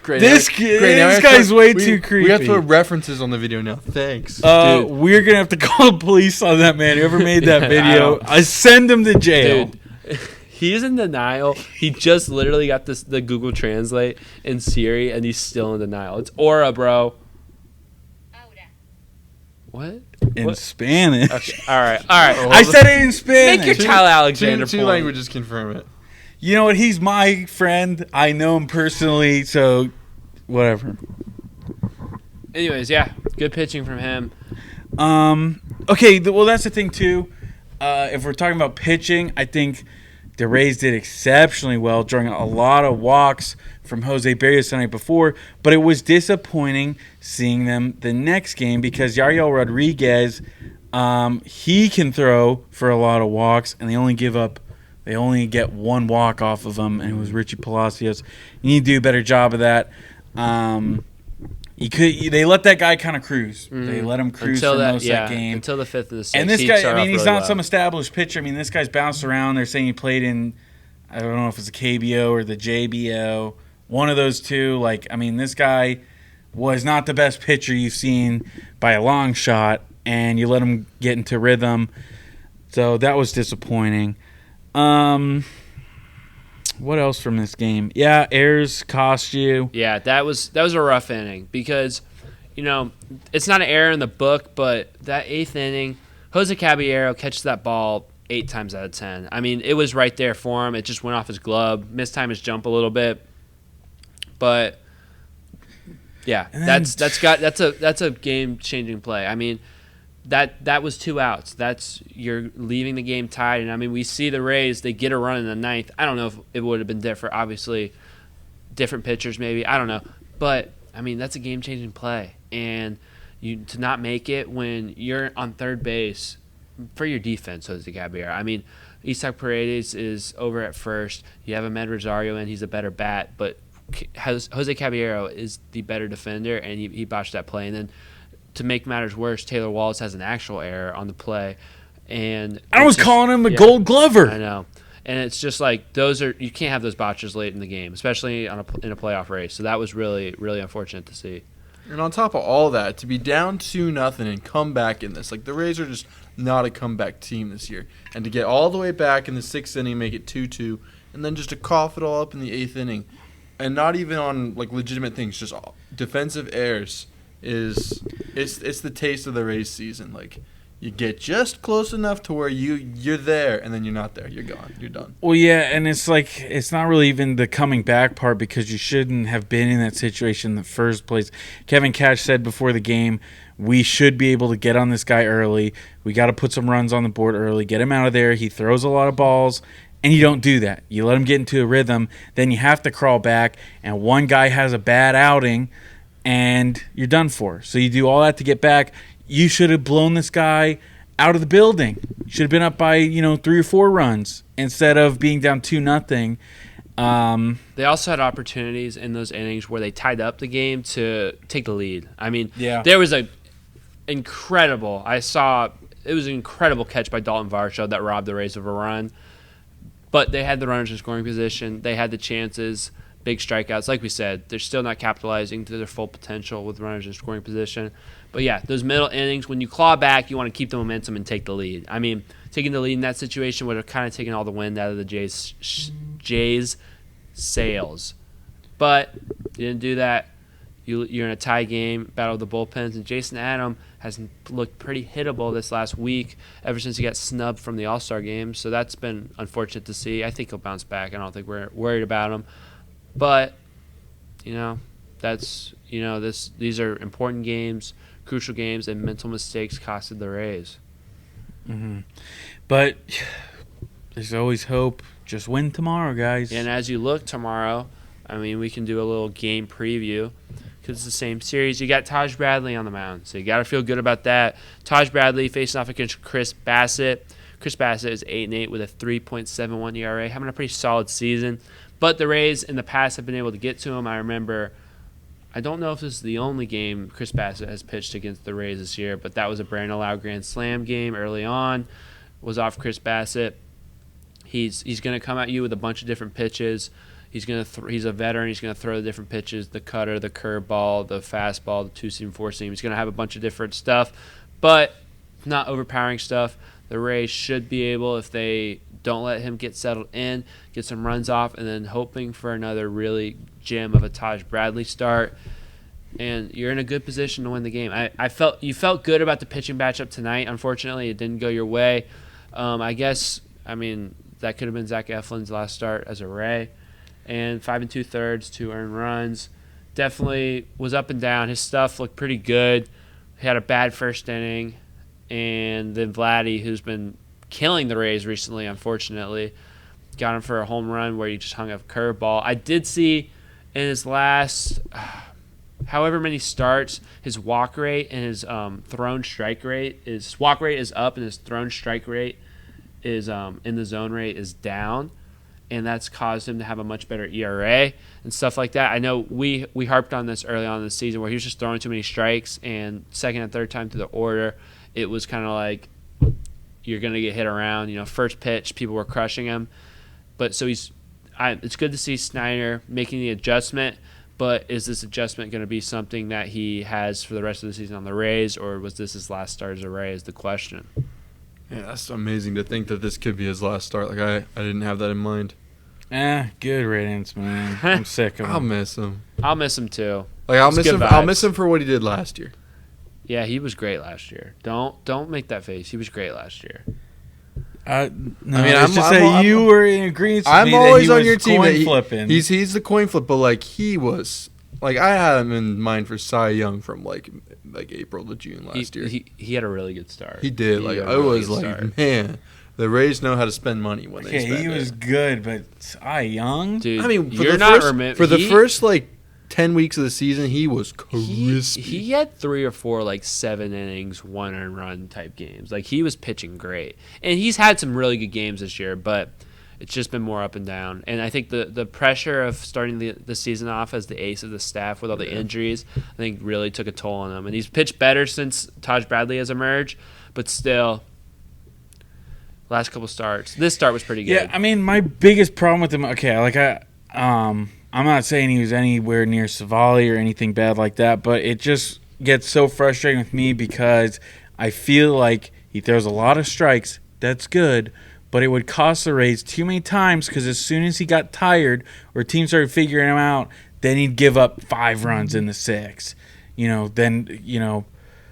Great. This now- kid- great, now this we have to guy's put- way we- too We have to creepy. put references on the video now. Thanks. Dude. We're gonna have to call the police on that man. Whoever made that Yeah, video, I send him to jail. Dude, he's in denial. He just literally got the Google Translate in Siri, and he's still in denial. It's aura, bro. What? In What? Spanish. Okay. All right. All right. Oh, I said it in Spanish. Make your Kyle Alexander two point. languages confirm it. You know what? He's my friend. I know him personally, so whatever. Anyways, yeah, good pitching from him. Okay, well, that's the thing, too. If we're talking about pitching, I think the Rays did exceptionally well, drawing a lot of walks from Jose Barrios the night before, but it was disappointing seeing them the next game because Yariel Rodriguez, he can throw for a lot of walks, and they only get one walk off of him, and it was Richie Palacios. You need to do a better job of that. They let that guy kind of cruise. They let him cruise for most of that game. Until the fifth of the sixth. And this he guy, started I off mean, he's really not well. some established pitcher. I mean, this guy's bounced around. They're saying he played in, I don't know if it's the KBO or the JBO, one of those two. Like, I mean, this guy was not the best pitcher you've seen by a long shot, and you let him get into rhythm. So that was disappointing. What else from this game? Yeah, errors cost you. Yeah, that was a rough inning because, it's not an error in the book, but that eighth inning, Jose Caballero catches that ball 8 times out of 10. I mean, it was right there for him. It just went off his glove, mistimed his jump a little bit, but yeah, that's a game changing play. I mean, that was 2 outs. You're leaving the game tied, and I mean, we see the Rays, they get a run in the ninth. I don't know if it would have been different. Obviously, different pitchers maybe. I don't know, but I mean, that's a game changing play, and to not make it when you're on third base for your defense, Jose Caballero. I mean, Isaac Paredes is over at first. You have Ahmed Rosario in. He's a better bat, but Jose Caballero is the better defender, and he botched that play. And then to make matters worse, Taylor Wallace has an actual error on the play. And I was calling him a Gold Glover. I know. And it's just like you can't have those botches late in the game, especially in a playoff race. So that was really, really unfortunate to see. And on top of all that, to be down 2-0 and come back in this, like the Rays are just not a comeback team this year. And to get all the way back in the 6th inning, make it 2-2, and then just to cough it all up in the 8th inning, and not even on like legitimate things, just defensive errors it's the taste of the Rays season. Like you get just close enough to where you're there, and then you're not there. You're gone. You're done. Well, yeah, and it's like it's not really even the coming back part because you shouldn't have been in that situation in the first place. Kevin Cash said before the game, we should be able to get on this guy early. We got to put some runs on the board early, get him out of there. He throws a lot of balls, and you don't do that. You let him get into a rhythm, then you have to crawl back, and one guy has a bad outing, and you're done for. So you do all that to get back. You should have blown this guy out of the building. You should have been up by 3 or 4 runs instead of being down 2-0. They also had opportunities in those innings where they tied up the game to take the lead. I mean, Yeah. there was it was an incredible catch by Dalton Varsho that robbed the Rays of a run. But they had the runners in scoring position. They had the chances, big strikeouts. Like we said, they're still not capitalizing to their full potential with runners in scoring position. But yeah, those middle innings, when you claw back, you want to keep the momentum and take the lead. I mean, taking the lead in that situation would have kind of taken all the wind out of the Jays' sails. But you didn't do that. You're in a tie game, battle of the bullpens, and Jason Adam has looked pretty hittable this last week ever since he got snubbed from the All-Star game. So that's been unfortunate to see. I think he'll bounce back. I don't think we're worried about him. But, these are important games, crucial games, and mental mistakes costed the Rays. Mm-hmm. But there's always hope. Just win tomorrow, guys. And as you look tomorrow, I mean, we can do a little game preview because it's the same series. You got Taj Bradley on the mound, so you got to feel good about that. Taj Bradley facing off against Chris Bassett. Chris Bassett is 8-8 with a 3.71 ERA, having a pretty solid season. But the Rays in the past have been able to get to him. I remember, I don't know if this is the only game Chris Bassett has pitched against the Rays this year, but that was a Brandon Lowe Grand Slam game early on. Was off Chris Bassett. He's going to come at you with a bunch of different pitches. He's a veteran. He's going to throw the different pitches, the cutter, the curveball, the fastball, the two-seam, four-seam. He's going to have a bunch of different stuff, but not overpowering stuff. The Rays should be able, if they don't let him get settled in, get some runs off, and then hoping for another really gem of a Taj Bradley start. And you're in a good position to win the game. You felt good about the pitching matchup tonight. Unfortunately, it didn't go your way. That could have been Zach Eflin's last start as a Ray. And 5 2/3, 2 earned runs. Definitely was up and down. His stuff looked pretty good. He had a bad first inning. And then Vladdy, who's been killing the Rays recently, unfortunately, got him for a home run where he just hung a curveball. I did see in his last however many starts, his walk rate and his thrown strike rate his walk rate is up and his thrown strike rate is in the zone rate is down. And that's caused him to have a much better ERA and stuff like that. I know we harped on this early on in the season where he was just throwing too many strikes, and second and third time through the order, it was kind of like you're going to get hit around. First pitch, people were crushing him. But so it's good to see Snyder making the adjustment, but is this adjustment going to be something that he has for the rest of the season on the Rays, or was this his last start as a Ray is the question. Yeah, that's amazing to think that this could be his last start. Like I didn't have that in mind. Good riddance, man. I'm sick of him. I'll miss him. I'll miss him too. Like I'll It's miss good him. vibes. I'll miss him for what he did last year. Yeah, he was great last year. Don't make that face. He was great last year. You were in agreement with I'm me that always he on was your team. coin flipping. He's the coin flip, but like he was. Like I had him in mind for Cy Young from like April to June last year. He had a really good start. He did. He Like had a I really was good like, start. man, the Rays know how to spend money when they spend he was it. good, but Cy Young? Dude, I mean, you're not remembering. first like 10 weeks of the season, he was crispy. He had 3 or 4 like 7 innings, 1 earned run type games. Like he was pitching great, and he's had some really good games this year, but it's just been more up and down. And I think the pressure of starting the season off as the ace of the staff with all the injuries, I think really took a toll on him. And he's pitched better since Taj Bradley has emerged, but still, last couple starts. This start was pretty good. Yeah, I mean, my biggest problem with him, I'm not saying he was anywhere near Savali or anything bad like that, but it just gets so frustrating with me because I feel like he throws a lot of strikes. That's good. But it would cost the Rays too many times because as soon as he got tired or teams started figuring him out, then he'd give up 5 runs in the 6th.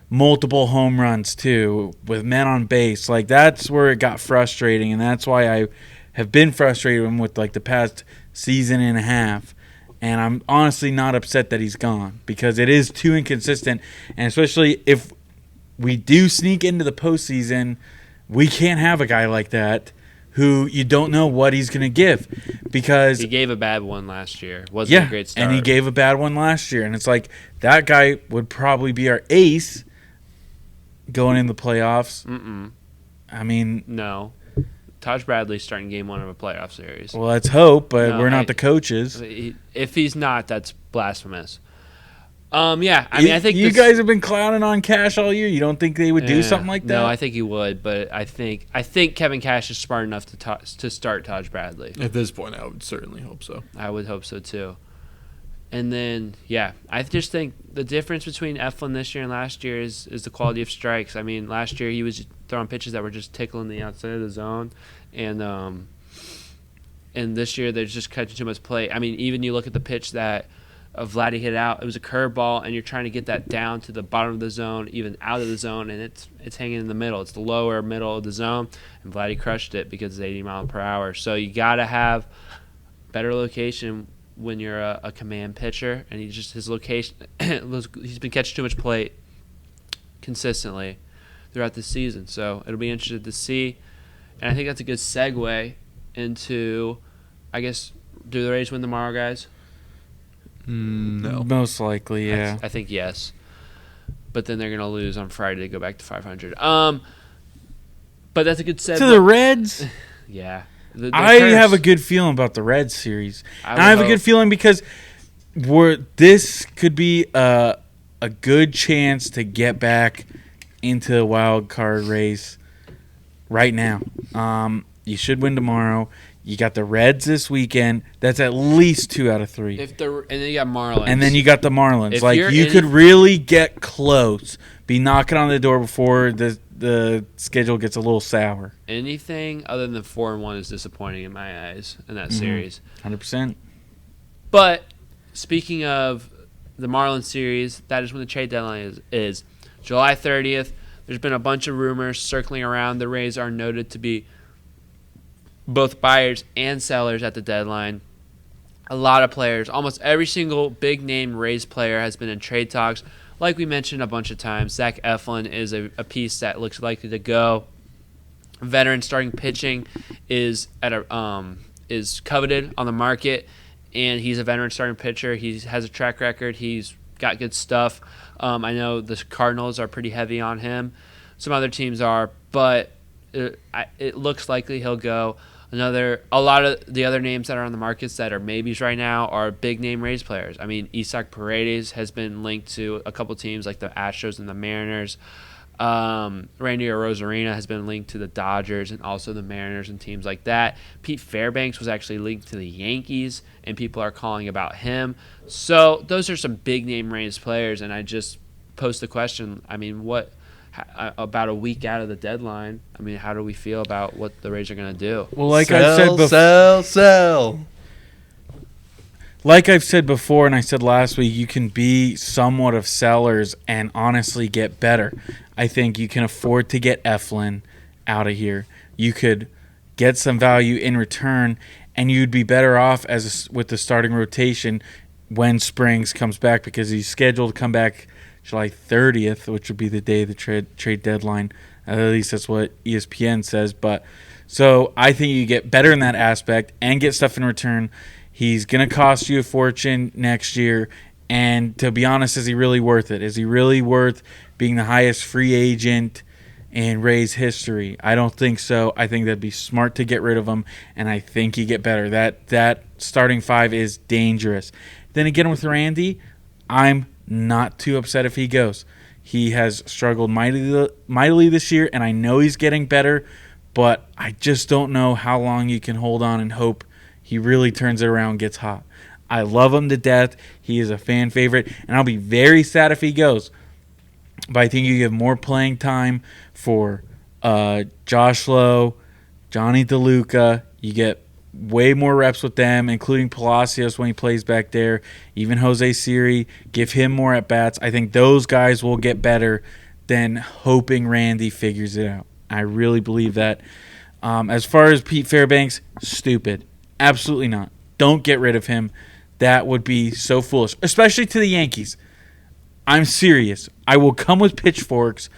Multiple home runs too with men on base. Like that's where it got frustrating, and that's why I have been frustrated with him with like the past season and a half. And I'm honestly not upset that he's gone because it is too inconsistent, and especially if we do sneak into the postseason, we can't have a guy like that who you don't know what he's going to give because he gave a bad one last year. Wasn't a great start. And he gave a bad one last year. And it's like that guy would probably be our ace going in the playoffs. I mean, no. Taj Bradley's starting game 1 of a playoff series. Well, let's hope, but No, we're not the coaches. If he's not, that's blasphemous. I think you guys have been clowning on Cash all year. You don't think they would do something like that? No, I think he would, but I think Kevin Cash is smart enough to start Taj Bradley. At this point, I would certainly hope so. I would hope so too. And then, I just think the difference between Eflin this year and last year is the quality of strikes. I mean, last year he was throwing pitches that were just tickling the outside of the zone, and this year they're just catching too much plate. I mean, even you look at the pitch that Vladdy hit out, it was a curveball, and you're trying to get that down to the bottom of the zone, even out of the zone, and it's hanging in the middle. It's the lower middle of the zone, and Vladdy crushed it because it's 80 mile per hour. So you got to have better location when you're a command pitcher, and his location he's been catching too much plate consistently throughout the season. So it'll be interesting to see, and I think that's a good segue into, I guess, do the Rays win tomorrow, guys? No. Most likely, yeah. I think yes. But then they're going to lose on Friday to go back to 500. But that's a good set. To the Reds? Yeah. I have a good feeling about the Reds series. And I have a good feeling because this could be a good chance to get back into the wild card race right now. You should win tomorrow. You got the Reds this weekend. That's at least 2 out of 3. And then you got Marlins. And then you got the Marlins. If like you could really get close, be knocking on the door before the schedule gets a little sour. Anything other than 4-1 is disappointing in my eyes in that series. 100%. But speaking of the Marlins series, that is when the trade deadline is July 30th. There's been a bunch of rumors circling around. The Rays are noted to be both buyers and sellers at the deadline. A lot of players, almost every single big-name Rays player has been in trade talks. Like we mentioned a bunch of times, Zach Eflin is a piece that looks likely to go. Veteran starting pitching is is coveted on the market, and he's a veteran starting pitcher. He has a track record. He's got good stuff. I know the Cardinals are pretty heavy on him. Some other teams are, but it looks likely he'll go. A lot of the other names that are on the markets that are maybes right now are big name Rays players. I mean, Isaac Paredes has been linked to a couple teams like the Astros and the Mariners. Randy Arozarena has been linked to the Dodgers and also the Mariners and teams like that. Pete Fairbanks was actually linked to the Yankees, and people are calling about him. So those are some big name Rays players, and I just posed the question. I mean, about a week out of the deadline, I mean, how do we feel about what the Rays are going to do? Well, like I've said before, sell. Like I've said before, and I said last week, you can be somewhat of sellers and honestly get better. I think you can afford to get Eflin out of here. You could get some value in return, and you'd be better off with the starting rotation when Springs comes back, because he's scheduled to come back July 30th, which would be the day of the trade deadline. At least that's what ESPN says. But so I think you get better in that aspect and get stuff in return. He's going to cost you a fortune next year. And to be honest, is he really worth it? Is he really worth being the highest free agent in Rays history? I don't think so. I think that'd be smart to get rid of him, and I think you get better. That starting 5 is dangerous. Then again with Randy, I'm not too upset if he goes. He has struggled mightily this year, and I know he's getting better, but I just don't know how long you can hold on and hope he really turns it around and gets hot. I love him to death. He is a fan favorite, and I'll be very sad if he goes. But I think you give more playing time for Josh Lowe, Johnny DeLuca. You get way more reps with them, including Palacios when he plays back there. Even Jose Siri, give him more at-bats. I think those guys will get better than hoping Randy figures it out. I really believe that. As far as Pete Fairbanks, stupid. Absolutely not. Don't get rid of him. That would be so foolish, especially to the Yankees. I'm serious. I will come with pitchforks.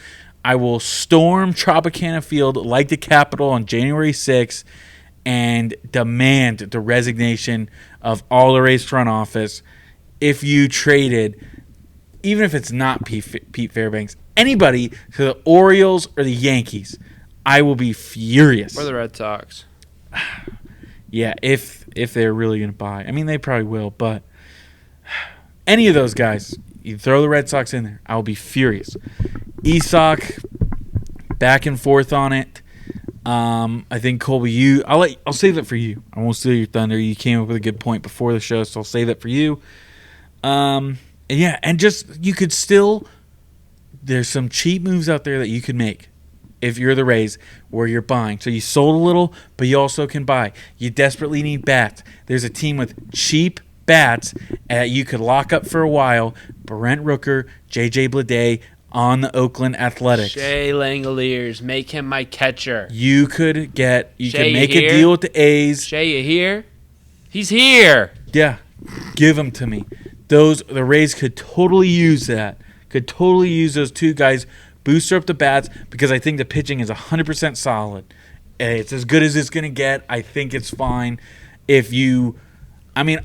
I will storm Tropicana Field like the Capitol on January 6th and demand the resignation of all the Rays front office if you traded, even if it's not Pete Fairbanks, anybody to the Orioles or the Yankees. I will be furious. Or the Red Sox. Yeah, if they're really going to buy. I mean, they probably will, but any of those guys, you throw the Red Sox in there, I will be furious. Isak, back and forth on it. I think Colby, I'll save it for you. I won't steal your thunder. You came up with a good point before the show, so I'll save it for you. Yeah, and just you could still. There's some cheap moves out there that you could make if you're the Rays, where you're buying. So you sold a little, but you also can buy. You desperately need bats. There's a team with cheap bats you could lock up for a while. Brent Rooker, J.J. Bleday on the Oakland Athletics. Shea Langoliers, make him my catcher. You could make a deal with the A's. Shea, you here? He's here. Yeah, give them to me. The Rays could totally use that. Could totally use those two guys. Booster up the bats, because I think the pitching is 100% solid. It's as good as it's going to get. I think it's fine.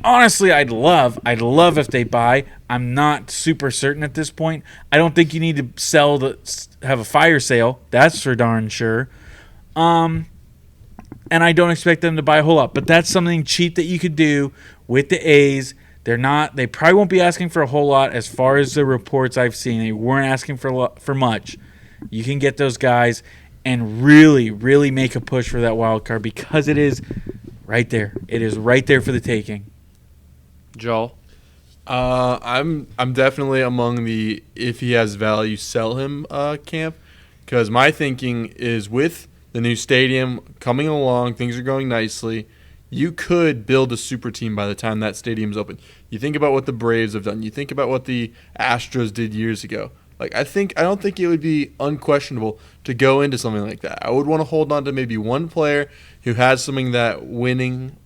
Honestly, I'd love if they buy. I'm not super certain at this point. I don't think you need to have a fire sale. That's for darn sure. And I don't expect them to buy a whole lot. But that's something cheap that you could do with the A's. They probably won't be asking for a whole lot as far as the reports I've seen. They weren't asking for much. You can get those guys and really, really make a push for that wild card because it is right there. It is right there for the taking. Joel? I'm definitely among the if he has value, sell him camp, because my thinking is with the new stadium coming along, things are going nicely. You could build a super team by the time that stadium's open. You think about what the Braves have done. You think about what the Astros did years ago. Like I don't think it would be unquestionable to go into something like that. I would want to hold on to maybe one player who has something that winning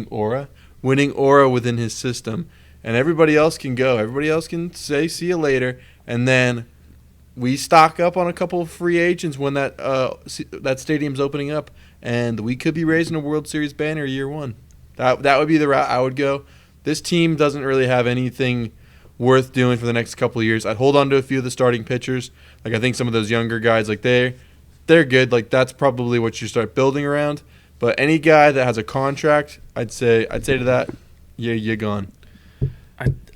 aura within his system, and everybody else can go. Everybody else can say see you later, and then we stock up on a couple of free agents when that stadium's opening up, and we could be raising a World Series banner year one. That would be the route I would go. This team doesn't really have anything worth doing for the next couple of years. I'd hold on to a few of the starting pitchers. Like I think some of those younger guys, like they're good. Like that's probably what you start building around. But any guy that has a contract, I'd say to that, yeah, you're gone.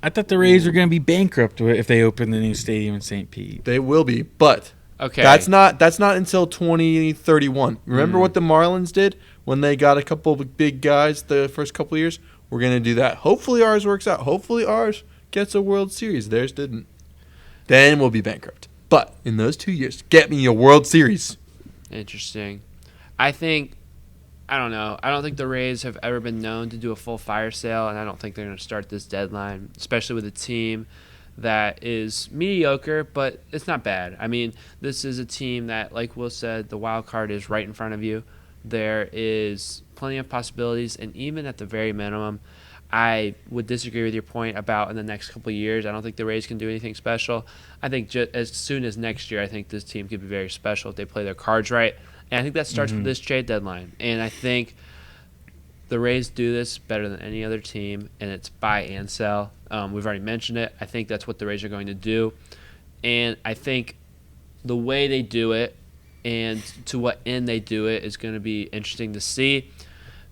I thought the Rays were going to be bankrupt if they open the new stadium in St. Pete. They will be, but Okay. that's not until 2031. Remember what the Marlins did when they got a couple of big guys the first couple of years? We're going to do that. Hopefully ours works out. Hopefully ours gets a World Series. Theirs didn't. Then we'll be bankrupt. But in those 2 years, get me a World Series. Interesting. I don't know. I don't think the Rays have ever been known to do a full fire sale, and I don't think they're going to start this deadline, especially with a team that is mediocre, but it's not bad. I mean, this is a team that, like Will said, the wild card is right in front of you. There is plenty of possibilities, and even at the very minimum, I would disagree with your point about in the next couple of years. I don't think the Rays can do anything special. I think as soon as next year, I think this team could be very special if they play their cards right. And I think that starts with this trade deadline. And I think the Rays do this better than any other team, and it's buy and sell. We've already mentioned it. I think that's what the Rays are going to do. And I think the way they do it and to what end they do it is going to be interesting to see.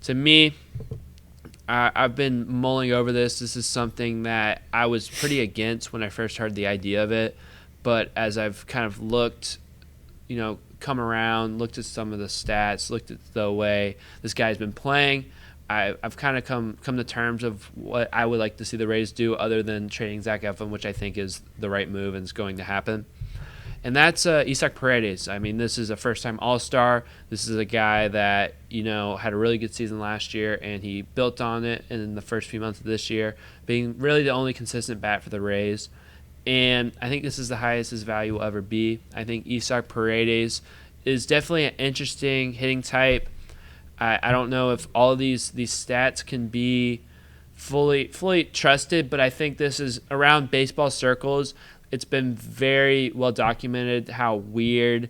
To me, I've been mulling over this. This is something that I was pretty against when I first heard the idea of it. But as I've kind of looked, come around, looked at some of the stats, looked at the way this guy's been playing, I've kind of come to terms of what I would like to see the Rays do other than trading Zach Eflin, which I think is the right move and is going to happen. And that's Isaac Paredes. I mean, this is a first-time All-Star. This is a guy that, had a really good season last year, and he built on it in the first few months of this year, being really the only consistent bat for the Rays. And I think this is the highest his value will ever be. I think Isaac Paredes is definitely an interesting hitting type. I don't know if all of these stats can be fully trusted, but I think this is around baseball circles. It's been very well documented how weird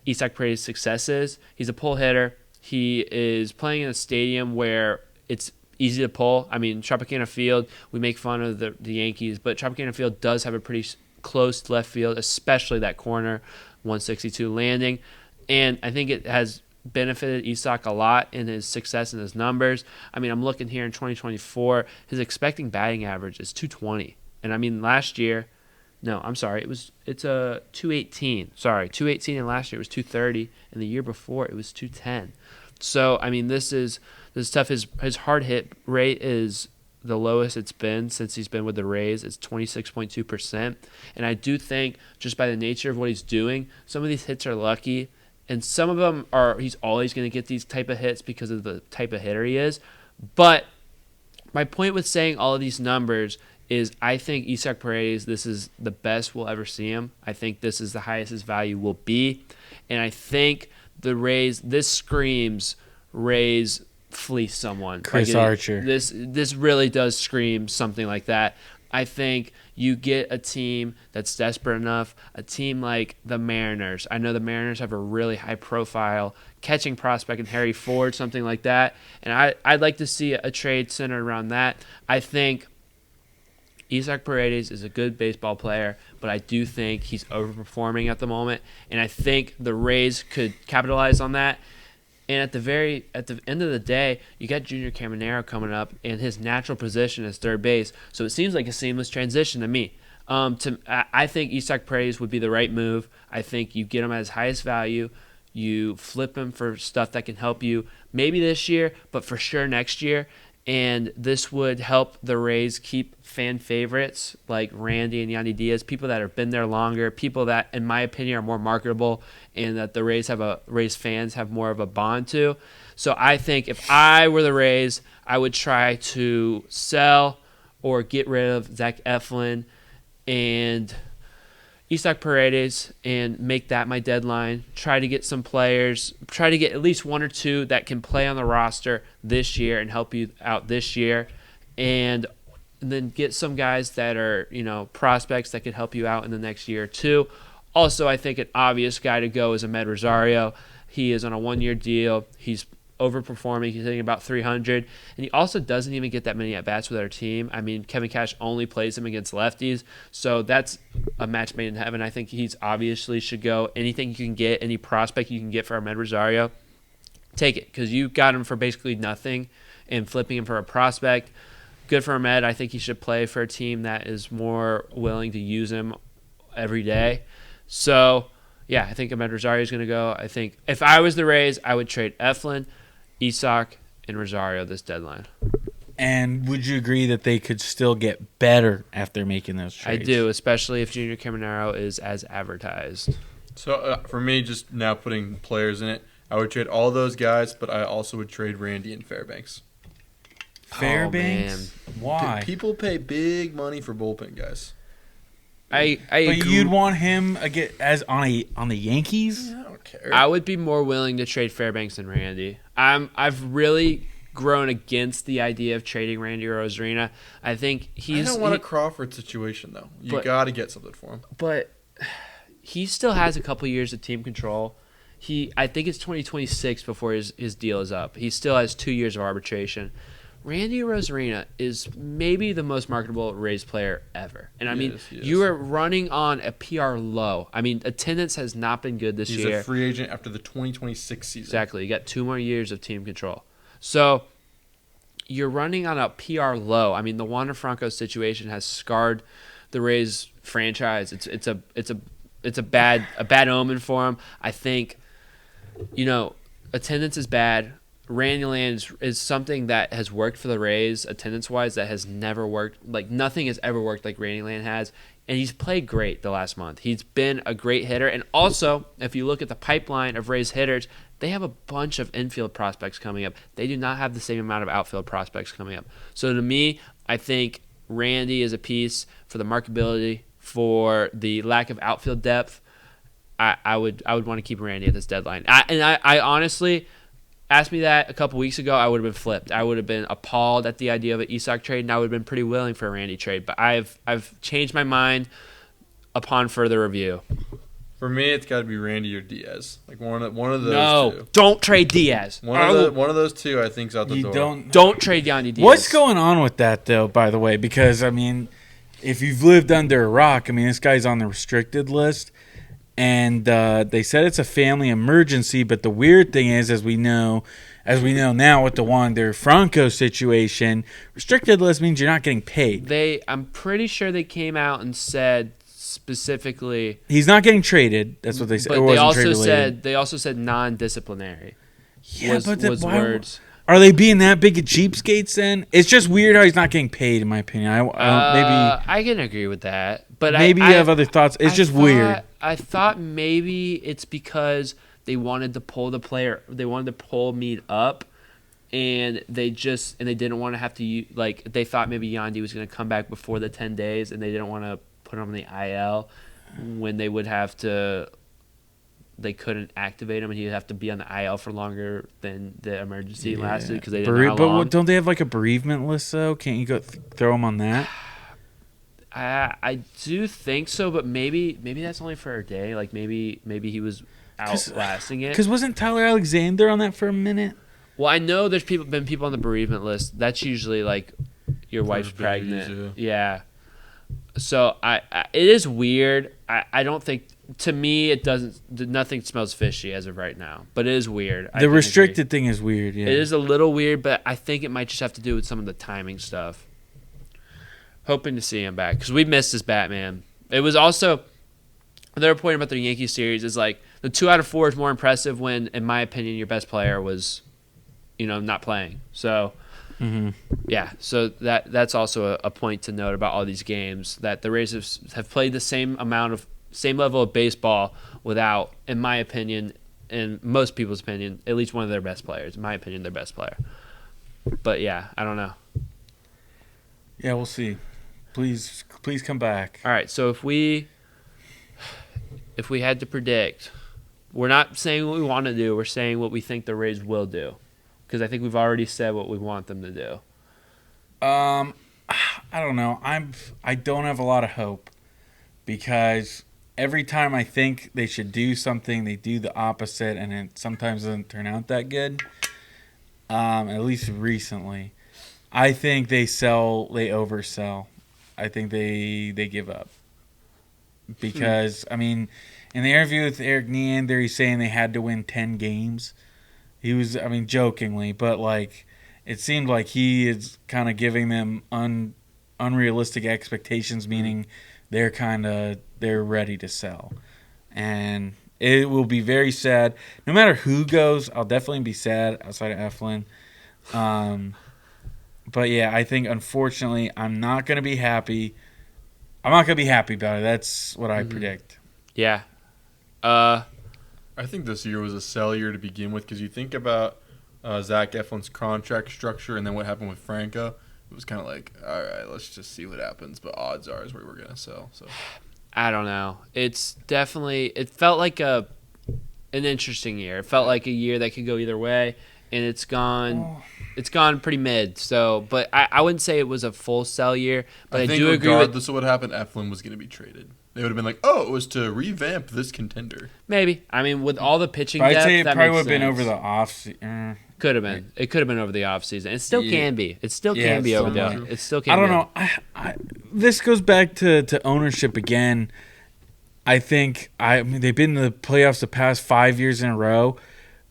Isaac Paredes' success is. He's a pull hitter. He is playing in a stadium where it's easy to pull. I mean, Tropicana Field, we make fun of the Yankees, but Tropicana Field does have a pretty close left field, especially that corner, 162 landing. And I think it has benefited Isaac a lot in his success and his numbers. I mean, I'm looking here in 2024, his expecting batting average is 220. And I mean, last year, no, I'm sorry, it's a 218. Sorry, 218, and last year it was 230, and the year before it was 210. So, I mean, this is tough. His hard hit rate is the lowest it's been since he's been with the Rays. It's 26.2%. And I do think, just by the nature of what he's doing, some of these hits are lucky, and some of them he's always going to get these type of hits because of the type of hitter he is. But my point with saying all of these numbers is I think Isaac Paredes, this is the best we'll ever see him. I think this is the highest his value will be. And I think the Rays, this screams Rays fleece someone. Chris Archer. This really does scream something like that. I think you get a team that's desperate enough, a team like the Mariners. I know the Mariners have a really high-profile catching prospect in Harry Ford, something like that. And I'd like to see a trade centered around that. I think Isaac Paredes is a good baseball player, but I do think he's overperforming at the moment, and I think the Rays could capitalize on that. And at the end of the day, you got Junior Caminero coming up, and his natural position is third base, so it seems like a seamless transition to me. I think Isaac Paredes would be the right move. I think you get him at his highest value. You flip him for stuff that can help you maybe this year, but for sure next year. And this would help the Rays keep fan favorites like Randy and Yandy Diaz, people that have been there longer, people that, in my opinion, are more marketable and that the Rays fans have more of a bond to. So I think if I were the Rays, I would try to sell or get rid of Zach Eflin and Isaac Paredes and make that my deadline. Try to get some players. Try to get at least one or two that can play on the roster this year and help you out this year. And then get some guys that are, prospects that could help you out in the next year or two. Also, I think an obvious guy to go is Ahmed Rosario. He is on a one-year deal. He's overperforming. He's hitting about 300. And he also doesn't even get that many at-bats with our team. I mean, Kevin Cash only plays him against lefties. So that's a match made in heaven. I think he's obviously should go. Anything you can get, any prospect you can get for Ahmed Rosario, take it. Because you got him for basically nothing and flipping him for a prospect. Good for Ahmed. I think he should play for a team that is more willing to use him every day. So, yeah, I think Ahmed Rosario is going to go. I think if I was the Rays, I would trade Eflin, Isak, and Rosario this deadline. And would you agree that they could still get better after making those trades? I do, especially if Junior Caminero is as advertised. So for me, just now putting players in it, I would trade all those guys, but I also would trade Randy and Fairbanks. Fairbanks? Why? People pay big money for bullpen guys. I but agree. you'd want him as on the Yankees? I don't care. I would be more willing to trade Fairbanks than Randy. I've really grown against the idea of trading Randy Rosarina. I think I don't want a Crawford situation though. You got to get something for him. But he still has a couple years of team control. I think it's 2026 before his deal is up. He still has 2 years of arbitration. Randy Rosarina is maybe the most marketable Rays player ever. And I mean, you are running on a PR low. I mean, attendance has not been good this year. He's a free agent after the 2026 season. Exactly. You got 2 more years of team control. So you're running on a PR low. I mean, the Wander Franco situation has scarred the Rays franchise. It's a bad omen for him. I think, attendance is bad. Randy Land is something that has worked for the Rays attendance-wise that has never worked. Like, nothing has ever worked like Randy Land has. And he's played great the last month. He's been a great hitter. And also, if you look at the pipeline of Rays hitters, they have a bunch of infield prospects coming up. They do not have the same amount of outfield prospects coming up. So to me, I think Randy is a piece for the marketability, for the lack of outfield depth. I would want to keep Randy at this deadline. I honestly... Asked me that a couple weeks ago, I would have been flipped. I would have been appalled at the idea of an Isak trade, and I would have been pretty willing for a Randy trade. But I've changed my mind upon further review. For me, it's got to be Randy or Diaz. Like one of those two. No, don't trade Diaz. One of those two, I think, is out the door. Don't trade Yandy Diaz. What's going on with that, though, by the way? Because, I mean, if you've lived under a rock, I mean, this guy's on the restricted list. And they said it's a family emergency, but the weird thing is, as we know now with the Wander Franco situation, restricted list means you're not getting paid. I'm pretty sure they came out and said specifically he's not getting traded. That's what they said. But they also said non-disciplinary. Yeah, was words. Are they being that big of cheapskates then? It's just weird how he's not getting paid, in my opinion. Maybe I can agree with that, but maybe you have other thoughts. It's just weird. I thought maybe it's because they wanted to pull the player. They wanted to pull Meade up, and they didn't want to have to they thought maybe Yandy was going to come back before the 10 days, and they didn't want to put him on the IL when they would have to. They couldn't activate him, and he'd have to be on the IL for longer than the emergency lasted because they didn't know how long. But don't they have like a bereavement list though? Can't you go throw him on that? I do think so, but maybe that's only for a day. Like maybe he was outlasting it. Because wasn't Tyler Alexander on that for a minute? Well, I know there's been people on the bereavement list. That's usually like your wife's pregnant. Yeah. So it is weird. I don't think, to me, it doesn't. Nothing smells fishy as of right now. But it is weird. The restricted thing is weird. Yeah, it is a little weird, but I think it might just have to do with some of the timing stuff. Hoping to see him back because we missed his Batman. It was also another point about the Yankees series is like the 2 out of 4 is more impressive when, in my opinion, your best player was, not playing. So. Mm-hmm. Yeah, so that's also a point to note about all these games, that the Rays have played the same level of baseball without, in my opinion, in most people's opinion, at least one of their best players. In my opinion, their best player. But yeah, I don't know. Yeah, we'll see. Please come back. All right, so if we had to predict, we're not saying what we want to do. We're saying what we think the Rays will do. Because I think we've already said what we want them to do. I don't know. I don't have a lot of hope because every time I think they should do something, they do the opposite, and it sometimes doesn't turn out that good. At least recently, I think they oversell. I think they give up because in the interview with Eric Neander, he's saying they had to win 10 games. He was, jokingly, but it seemed like he is kind of giving them unrealistic expectations, meaning they're ready to sell. And it will be very sad. No matter who goes, I'll definitely be sad outside of Eflin. But yeah, I think unfortunately I'm not going to be happy. I'm not going to be happy about it. That's what I predict. Yeah. I think this year was a sell year to begin with because you think about Zach Eflin's contract structure and then what happened with Franco. It was kind of like, all right, let's just see what happens. But odds are is where we're going to sell. So I don't know. It felt like an interesting year. It felt like a year that could go either way, and it's gone. It's gone pretty mid. So, but I wouldn't say it was a full sell year. But I think do agree. Regardless of what happened, Eflin was going to be traded. They would have been like, oh, it was to revamp this contender. Maybe. With all the pitching But depth, I'd say it that probably makes would have been sense. over the off. Could have been. It could have been over the offseason. It still can be. It still can be over the. It still can. I don't know. This goes back to ownership again. I think they've been in the playoffs the past 5 years in a row.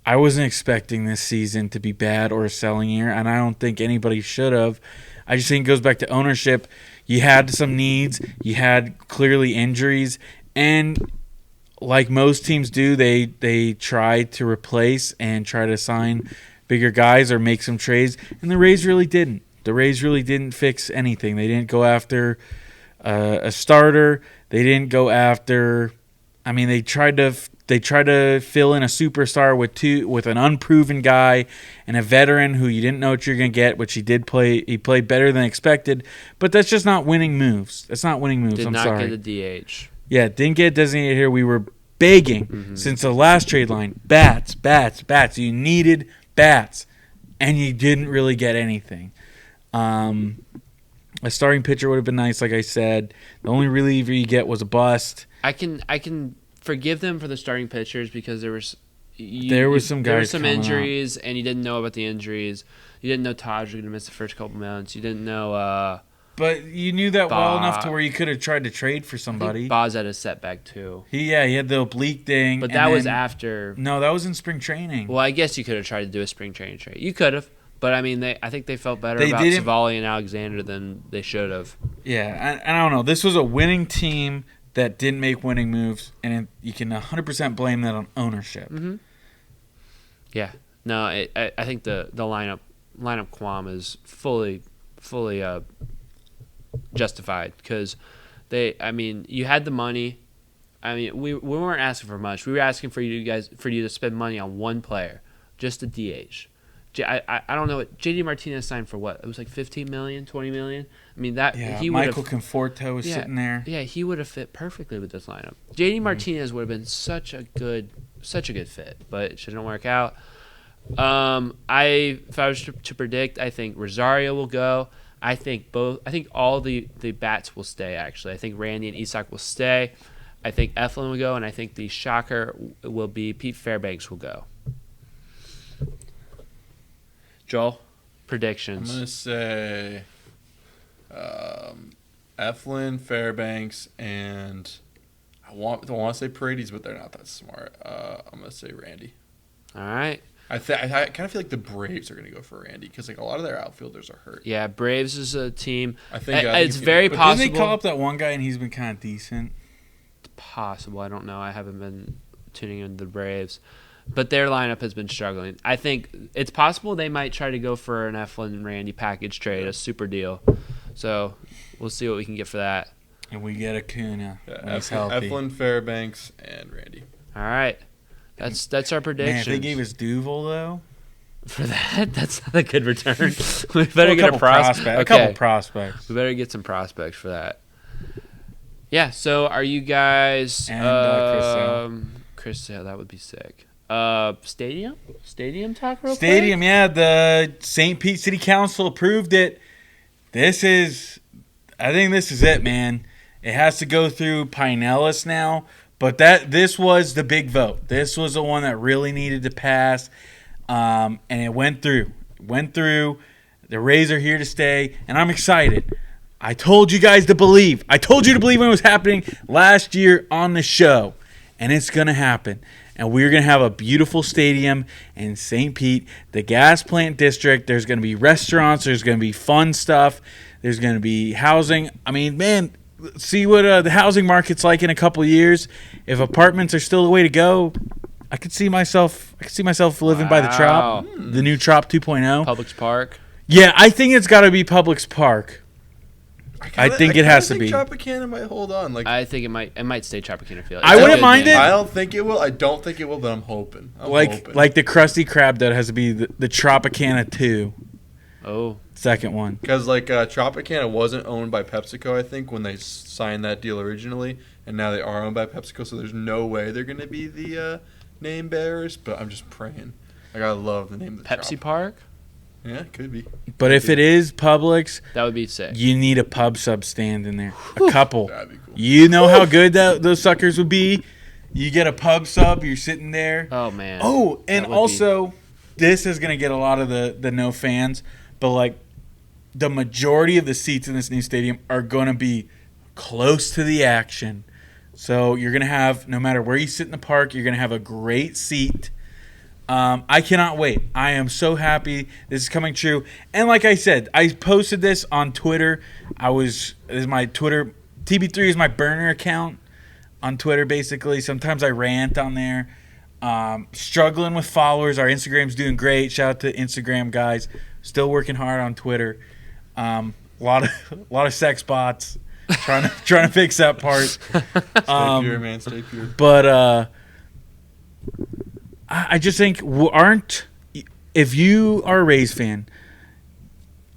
I wasn't expecting this season to be bad or a selling year, and I don't think anybody should have. I just think it goes back to ownership. You had some needs. You had clearly injuries. And like most teams do, they try to replace and try to sign bigger guys or make some trades. And the Rays really didn't. The Rays really didn't fix anything. They didn't go after a starter. They didn't go after. They tried to fill in a superstar with an unproven guy and a veteran who you didn't know what you're going to get, which he did play. He played better than expected, but that's just not winning moves. That's not winning moves. Did I'm not sorry. get a DH. Yeah, didn't get designated here. We were begging since the last trade line. Bats. You needed bats, and you didn't really get anything. A starting pitcher would have been nice, like I said. The only reliever you get was a bust. I can forgive them for the starting pitchers because there were some injuries, and you didn't know about the injuries. You didn't know Taj was going to miss the first couple months. You didn't know. But you knew that well enough to where you could have tried to trade for somebody. Boz had a setback too. He had the oblique thing. But that was after. No, that was in spring training. Well, I guess you could have tried to do a spring training trade. You could have. But, I think they felt better about Savali and Alexander than they should have. Yeah, and I don't know. This was a winning team that didn't make winning moves, and you can 100% blame that on ownership. Mm-hmm. Yeah. No, I think the lineup qualm is fully justified because you had the money. We weren't asking for much. We were asking for you to spend money on one player, just a DH. I don't know what JD Martinez signed for. What it was like $15 million, $20 million. He Michael Conforto was sitting there. Yeah, he would have fit perfectly with this lineup. JD Martinez would have been such a good fit, but it shouldn't work out. If I was to predict, I think Rosario will go. I think all the bats will stay. Actually, I think Randy and Isak will stay. I think Eflin will go, and I think the shocker will be Pete Fairbanks will go. Joel, predictions. I'm going to say Eflin, Fairbanks, and I want to say Paredes, but they're not that smart. I'm gonna say Randy. All right. I kind of feel like the Braves are gonna go for Randy because like a lot of their outfielders are hurt. Yeah, Braves is a team. I think It's very But possible. didn't they call up that one guy and he's been kind of decent? Possible. I don't know. I haven't been tuning into the Braves. But their lineup has been struggling. I think it's possible they might try to go for an Eflin and Randy package trade, a super deal. So we'll see what we can get for that. And we get Acuna Yeah, when he's healthy. Eflin, Fairbanks, and Randy. All right. That's our Man, prediction. if they gave us Duval, though. For that, that's not a good return. We better get a prospect. A couple prospects. We better get some prospects for that. Yeah, so are you guys... And Chris Sale, that would be sick. Stadium talk real quick? Stadium, yeah. The St. Pete City Council approved it. I think this is it, man. It has to go through Pinellas now. But this was the big vote. This was the one that really needed to pass. And it went through. The Rays are here to stay. And I'm excited. I told you guys to believe. I told you to believe when it was happening last year on the show. And it's going to happen. And we're going to have a beautiful stadium in St. Pete, the gas plant district. There's going to be restaurants. There's going to be fun stuff. There's going to be housing. I mean, man, see what the housing market's like in a couple of years. If apartments are still the way to go, I could see myself living by the Trop, the new Trop 2.0. Publix Park. Yeah, I think it's got to be Publix Park. I think it has to be. Tropicana might hold on. Like I think it might stay Tropicana Field. I wouldn't mind it. I don't think it will. I don't think it will, but I'm hoping. Like the Krusty Krab that has to be the Tropicana 2. Oh. Second one. Because like Tropicana wasn't owned by PepsiCo, I think, when they signed that deal originally, and now they are owned by PepsiCo. So there's no way they're going to be the name bearers. But I'm just praying. Like I love the name of the Pepsi Trop. Park. Yeah, it could be. But if it is Publix, That would be sick. you need a pub sub stand in there. A couple. That'd be cool. You know how good those suckers would be? You get a pub sub, you're sitting there. Oh man. Oh, and That would also, this is going to get a lot of the no fans, but like the majority of the seats in this new stadium are going to be close to the action. So you're going to have, no matter where you sit in the park, you're going to have a great seat. I cannot wait. I am so happy this is coming true. And like I said, I posted this on Twitter. This is my Twitter. TB3 is my burner account on Twitter, basically. Sometimes I rant on there. Struggling with followers. Our Instagram's doing great. Shout out to Instagram guys. Still working hard on Twitter. A lot of sex bots. Trying to fix that part. Stay pure, man. Stay pure. But I just think if you are a Rays fan,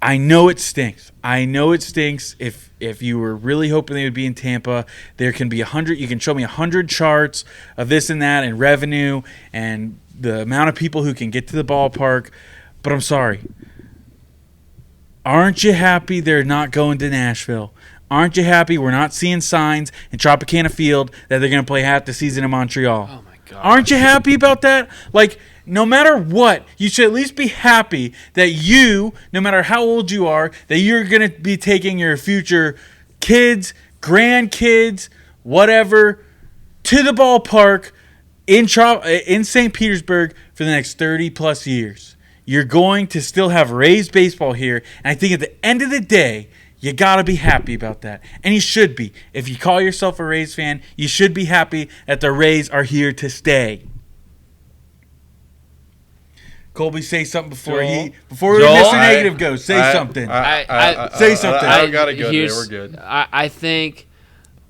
I know it stinks. If you were really hoping they would be in Tampa, there can be 100. You can show me 100 charts of this and that and revenue and the amount of people who can get to the ballpark. But I'm sorry. Aren't you happy they're not going to Nashville? Aren't you happy we're not seeing signs in Tropicana Field that they're going to play half the season in Montreal? Oh my god. Aren't you happy about that? Like, no matter what, you should at least be happy that you, no matter how old you are, that you're going to be taking your future kids, grandkids, whatever, to the ballpark in St. Petersburg for the next 30-plus years. You're going to still have Rays baseball here, and I think at the end of the day, you got to be happy about that. And you should be. If you call yourself a Rays fan, you should be happy that the Rays are here to stay. Colby, say something before we Mr. Negative goes. Say something. Say something. I gotta go there. We're good. I think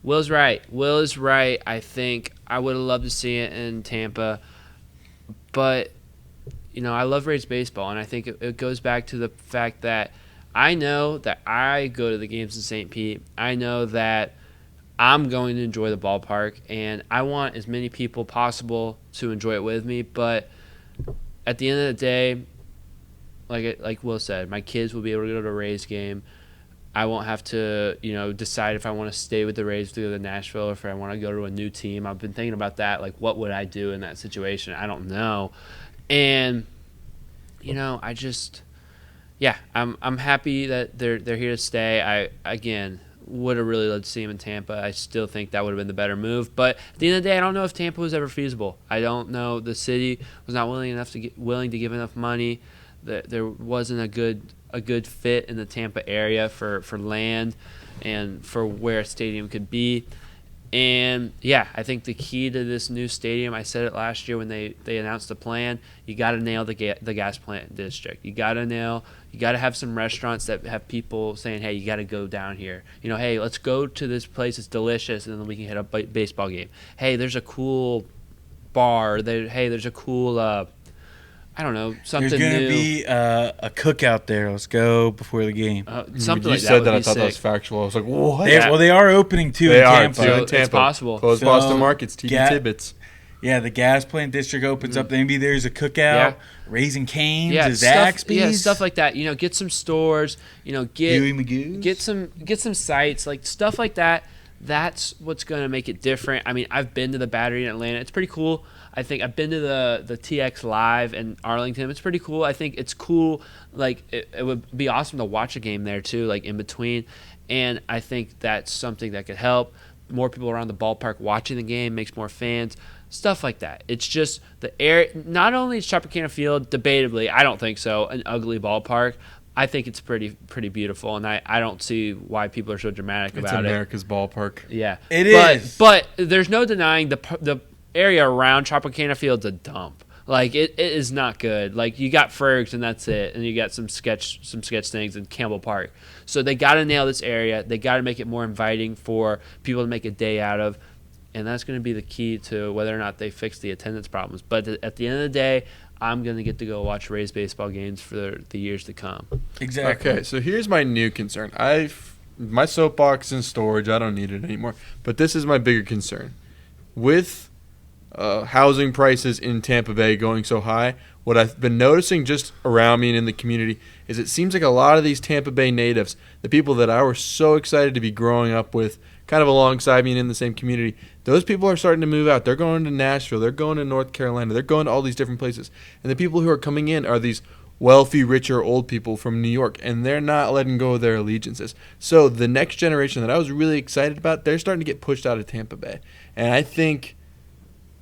Will's right. Will is right. I think I would have loved to see it in Tampa. But, I love Rays baseball, and I think it goes back to the fact that I know that I go to the games in St. Pete. I know that I'm going to enjoy the ballpark, and I want as many people possible to enjoy it with me. But at the end of the day, like Will said, my kids will be able to go to a Rays game. I won't have to, decide if I want to stay with the Rays to go to Nashville or if I want to go to a new team. I've been thinking about that. Like, what would I do in that situation? I don't know. And, I'm happy that they're here to stay. Again, would have really loved to see him in Tampa. I still think that would have been the better move. But at the end of the day, I don't know if Tampa was ever feasible. I don't know. The city was not willing to give enough money. There wasn't a good fit in the Tampa area for land and for where a stadium could be. And, yeah, I think the key to this new stadium, I said it last year when they announced the plan, you got to nail the gas plant district. You got to have some restaurants that have people saying, hey, you got to go down here. Hey, let's go to this place. It's delicious, and then we can hit a baseball game. Hey, there's a cool bar. Hey, there's a cool I don't know, something new. There's going to be a cookout there. Let's go before the game. Something you like said that that, would I be thought that was sick. factual. I was like, what? Well, they are opening, too, They in are, Tampa. too, in It's Tampa. possible. Close So, Boston Markets, TD Tibbetts. Yeah, the gas plant district opens up. Maybe there's a cookout, Raising Cane's, Zaxby's. Stuff like that. Get some stores. Huey Magoo's. Get some sites, like stuff like that. That's what's going to make it different. I mean, I've been to the Battery in Atlanta. It's pretty cool. I think I've been to the TX Live in Arlington. It's pretty cool. I think it's cool. Like it would be awesome to watch a game there too, like in between. And I think that's something that could help. More people around the ballpark watching the game makes more fans. Stuff like that. It's just the air. Not only is Tropicana Field, debatably, I don't think so, an ugly ballpark. I think it's pretty beautiful, and I don't see why people are so dramatic about it. It's America's ballpark. Yeah, It is. But there's no denying the area around Tropicana Field's a dump. Like it is not good. Like you got Fergs and that's it, and you got some sketch things in Campbell Park. So they got to nail this area. They got to make it more inviting for people to make a day out of, and that's going to be the key to whether or not they fix the attendance problems. But at the end of the day, I'm going to get to go watch Rays baseball games for the years to come. Exactly. Okay, so here's my new concern. My soapbox in storage. I don't need it anymore. But this is my bigger concern. With housing prices in Tampa Bay going so high, what I've been noticing just around me and in the community is it seems like a lot of these Tampa Bay natives, the people that I was so excited to be growing up with, kind of alongside me and in the same community, those people are starting to move out. They're going to Nashville. They're going to North Carolina. They're going to all these different places. And the people who are coming in are these wealthy, richer, old people from New York, and they're not letting go of their allegiances. So the next generation that I was really excited about, they're starting to get pushed out of Tampa Bay. And I think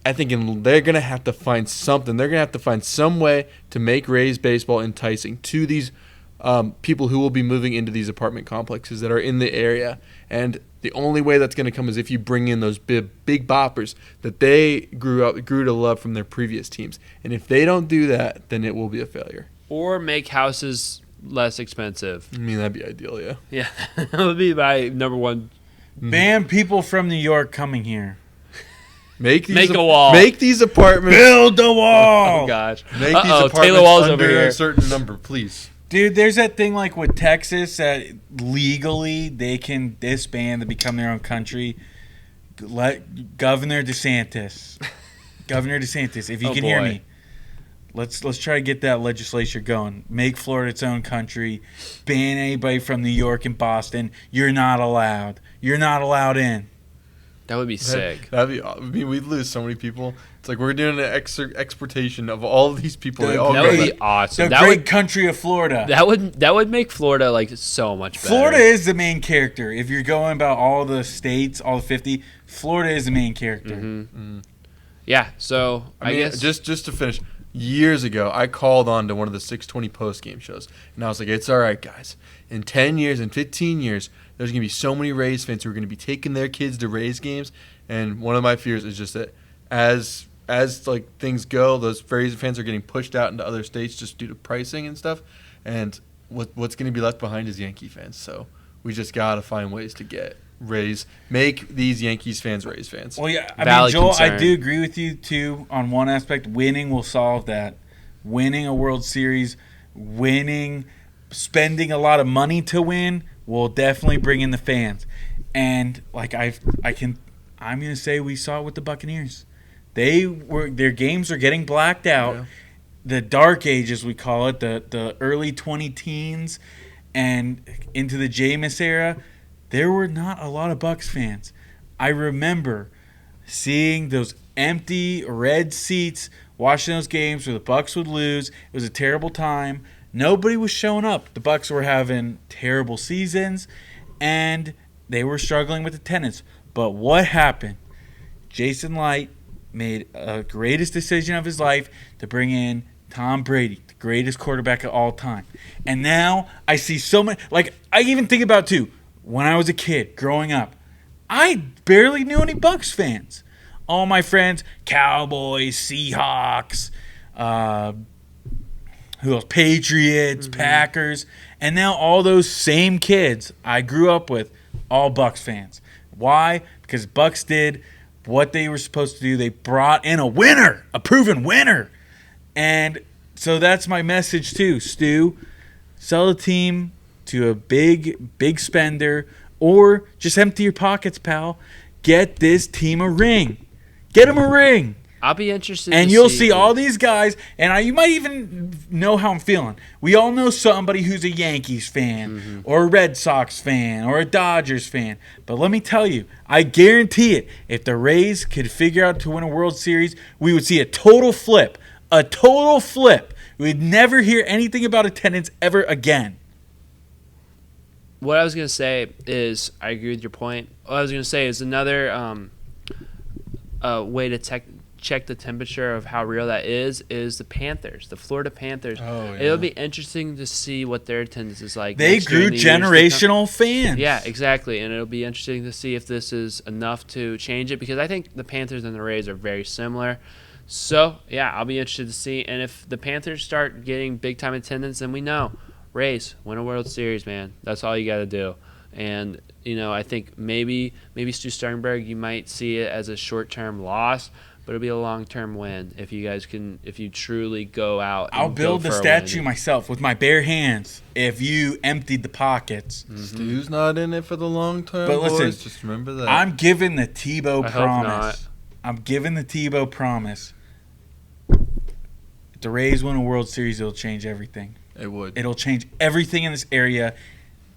they're going to have to find something. They're going to have to find some way to make Rays baseball enticing to these people who will be moving into these apartment complexes that are in the area. And the only way that's going to come is if you bring in those big boppers that they grew to love from their previous teams. And if they don't do that, then it will be a failure. Or make houses less expensive. I mean, that'd be ideal, yeah. Yeah, that would be my number one. Ban people from New York coming here. Make a wall. Make these apartments. Build a wall. Oh gosh. Make these apartments Taylor Wall's under over here. a certain number, please. Dude, there's that thing like with Texas that legally they can disband and become their own country. Let Governor DeSantis, if you can hear me, let's try to get that legislature going. Make Florida its own country. Ban anybody from New York and Boston. You're not allowed. You're not allowed in. That would be sick. That'd be. I mean, we'd lose so many people. It's like we're doing an exportation of all of these people. That That would be awesome. The great country of Florida. That would make Florida like so much better. Florida is the main character. If you're going about all the states, all the 50, Florida is the main character. Mm-hmm. Yeah. So I mean, guess just to finish, years ago, I called on to one of the 620 post-game shows, and I was like, it's all right, guys. In 10 years, in 15 years, there's going to be so many Rays fans who are going to be taking their kids to Rays games, and one of my fears is just that as like things go, those Rays fans are getting pushed out into other states just due to pricing and stuff, and what's going to be left behind is Yankee fans. So we just got to find ways to get Rays, make these Yankees fans Rays fans. Well, yeah, I Valid mean, Joel, concern. I do agree with you, too, on one aspect. Winning will solve that. Winning a World Series, spending a lot of money to win will definitely bring in the fans. And, like, I'm going to say we saw it with the Buccaneers. Their games are getting blacked out. Yeah. The dark ages, we call it, the early 20-teens and into the Jameis era, there were not a lot of Bucs fans. I remember seeing those empty red seats, watching those games where the Bucs would lose. It was a terrible time. Nobody was showing up. The Bucs were having terrible seasons, and They were struggling with attendance. But what happened? Jason Light made a greatest decision of his life to bring in Tom Brady, the greatest quarterback of all time. And now I see so many. Like, I even think about, too, when I was a kid growing up, I barely knew any Bucs fans. All my friends, Cowboys, Seahawks, who else? Patriots, Packers. And now all those same kids I grew up with, all Bucs fans. Why? Because Bucs did what they were supposed to do. They brought in a winner, a proven winner. And so that's my message too, Stu. Sell the team to a big spender, or just empty your pockets, pal. Get this team a ring. Get them a ring. I'll be interested. And you'll see all these guys, and you might even know how I'm feeling. We all know somebody who's a Yankees fan, or a Red Sox fan, or a Dodgers fan. But let me tell you, I guarantee it, if the Rays could figure out to win a World Series, we would see a total flip. A total flip. We'd never hear anything about attendance ever again. What I was going to say is, I agree with your point. What I was going to say is another way to check the temperature of how real that is the Panthers, the Florida Panthers. Oh, yeah. It'll be interesting to see what their attendance is like. They grew generational fans. Yeah, exactly. And it'll be interesting to see if this is enough to change it, because I think the Panthers and the Rays are very similar. So, yeah, I'll be interested to see. And if the Panthers start getting big-time attendance, then we know, Rays, win a World Series, man. That's all you got to do. And, I think maybe Stu Sternberg, you might see it as a short-term loss, but it'll be a long-term win if you truly go out. I'll build the statue myself with my bare hands if you emptied the pockets. Stu's not in it for the long term. But listen, boys. Just remember that. I'm giving the Tebow I hope promise. not. I'm giving the Tebow promise. If the Rays win a World Series, it'll change everything. It would. It'll change everything in this area.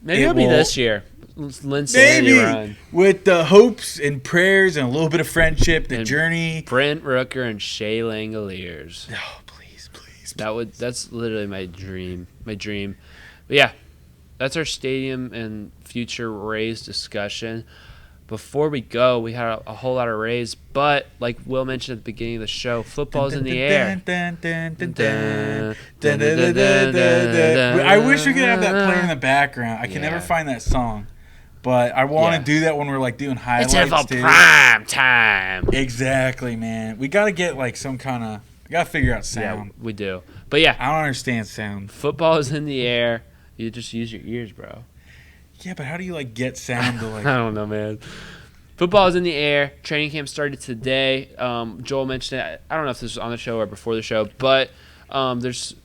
Maybe it'll be this year. Lindsay Maybe with the hopes and prayers and a little bit of friendship, the journey. Brent Rooker and Shea Langoliers. Oh, please. That's literally my dream. But yeah, that's our stadium and future Rays discussion. Before we go, we had a whole lot of Rays, but like Will mentioned at the beginning of the show, football's in the air. I wish we could have that playing in the background. I can never find that song, but I want to do that when we're like doing highlights. It's for prime time. Exactly, man. We got to get like some kind of. We got to figure out sound. Yeah, we do. But yeah, I don't understand sound. Football is in the air. You just use your ears, bro. Yeah, but how do you like get sound to like? I don't know, man. Football is in the air. Training camp started today. Joel mentioned it. I don't know if this was on the show or before the show, but there's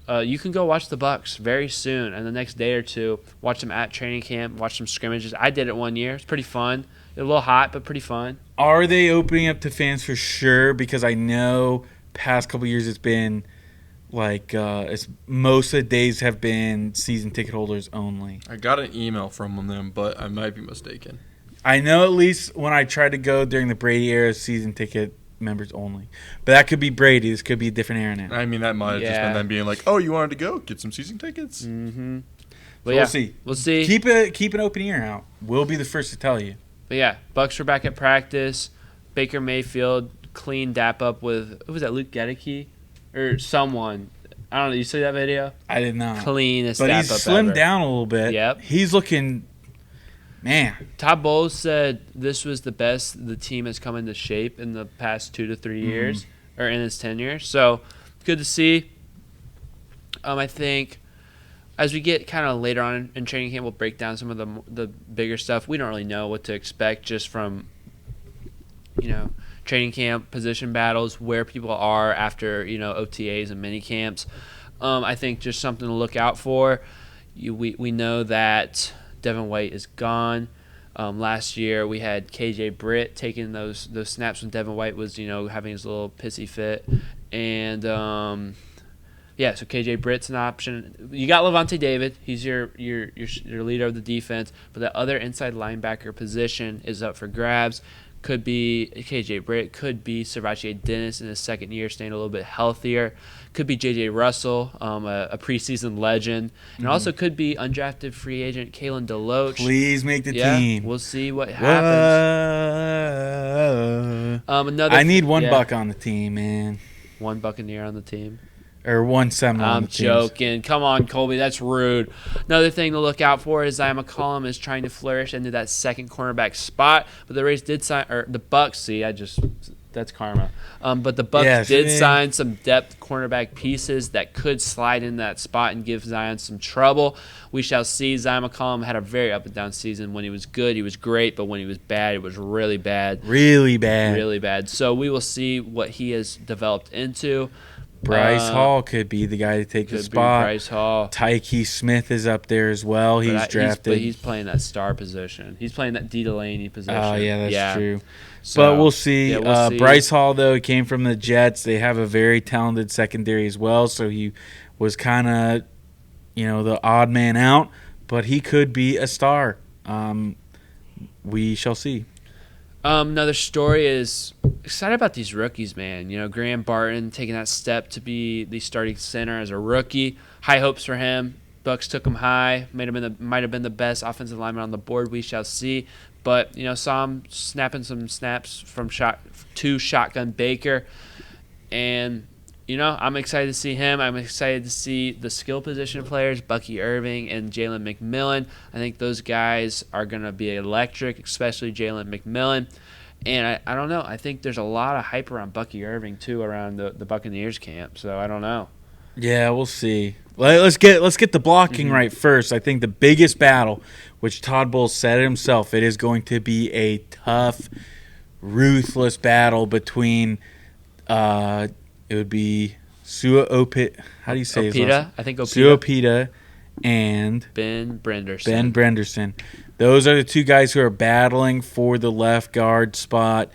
you can go watch the Bucs very soon, and the next day or two, watch them at training camp, watch some scrimmages. I did it one year. It's pretty fun. A little hot, but pretty fun. Are they opening up to fans for sure? Because I know past couple years it's been like most of the days have been season ticket holders only. I got an email from them, but I might be mistaken. I know at least when I tried to go during the Brady era, season ticket members only. But that could be Brady. This could be a different era now. I mean, that might have just been them being like, "Oh, you wanted to go? Get some season tickets." Mm-hmm. So we'll see. We'll see. Keep an open ear out. We'll be the first to tell you. But yeah, Bucs are back at practice. Baker Mayfield clean dap up with who was that? Luke Gedeke or someone. I don't know. You see that video? I did not. Cleanest but dap he's up slimmed ever. down a little bit. Yep. He's looking. Man. Todd Bowles said this was the best the team has come into shape in the past 2 to 3 years, or in his tenure. So, good to see. I think as we get kind of later on in training camp, we'll break down some of the bigger stuff. We don't really know what to expect just from, training camp, position battles, where people are after, OTAs and mini camps. I think just something to look out for. We know that Devin White is gone. Last year we had KJ Britt taking those snaps when Devin White was having his little pissy fit, and so KJ Britt's an option. You got Levante David. He's your leader of the defense, but the other inside linebacker position is up for grabs. Could be KJ Britt. Could be Servache Dennis in his second year, staying a little bit healthier. Could be J.J. Russell, a preseason legend. And also could be undrafted free agent Kalen DeLoach. Please make the team. We'll see what happens. I need one Buck on the team, man. One Buccaneer on the team. Or one Seminole on I'm the team. joking. Come on, Colby. That's rude. Another thing to look out for is Isaiah McCollum is trying to flourish into that second cornerback spot. But the Rays did sign, or the Bucs. See, that's karma. But the Bucs did sign some depth cornerback pieces that could slide in that spot and give Zion some trouble. We shall see. Zion McCollum had a very up and down season. When he was good, he was great. But when he was bad, it was really bad. Really bad. Really bad. So we will see what he has developed into. Bryce Hall could be the guy to take the spot. Bryce Hall. Tyke Smith is up there as well. He's drafted. He's playing that star position. He's playing that D. Delaney position. Oh, yeah, that's true. So, but we'll see. Yeah, see. Bryce Hall, though, came from the Jets. They have a very talented secondary as well, so he was kind of, the odd man out. But he could be a star. We shall see. Another story is excited about these rookies, man. Graham Barton taking that step to be the starting center as a rookie. High hopes for him. Bucs took him high. Might have been the best offensive lineman on the board. We shall see. But saw him snapping some snaps from shotgun Baker, and I'm excited to see him. I'm excited to see the skill position players, Bucky Irving and Jalen McMillan. I think those guys are going to be electric, especially Jalen McMillan. And I don't know. I think there's a lot of hype around Bucky Irving, too, around the Buccaneers camp. So I don't know. Yeah, we'll see. Let's get the blocking right first. I think the biggest battle, which Todd Bowles said it himself, it is going to be a tough, ruthless battle between it would be Sua Opita. How do you say his last name? I think Opita. Sua Opita and Ben Brenderson. Ben Brenderson. Those are the two guys who are battling for the left guard spot.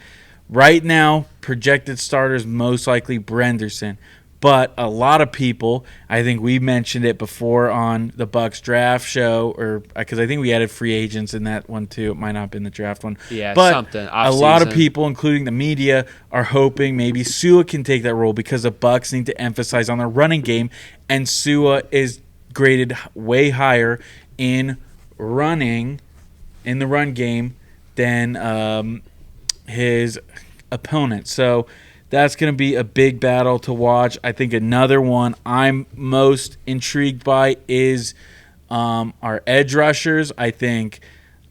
Right now, projected starters most likely Brenderson. But a lot of people, I think we mentioned it before on the Bucs draft show, or because I think we added free agents in that one too. It might not have been the draft one. Yeah, but something. A lot of people, including the media, are hoping maybe Sua can take that role because the Bucs need to emphasize on their running game, and Sua is graded way higher in running in the run game than his opponent. So that's going to be a big battle to watch. I think another one I'm most intrigued by is our edge rushers. I think,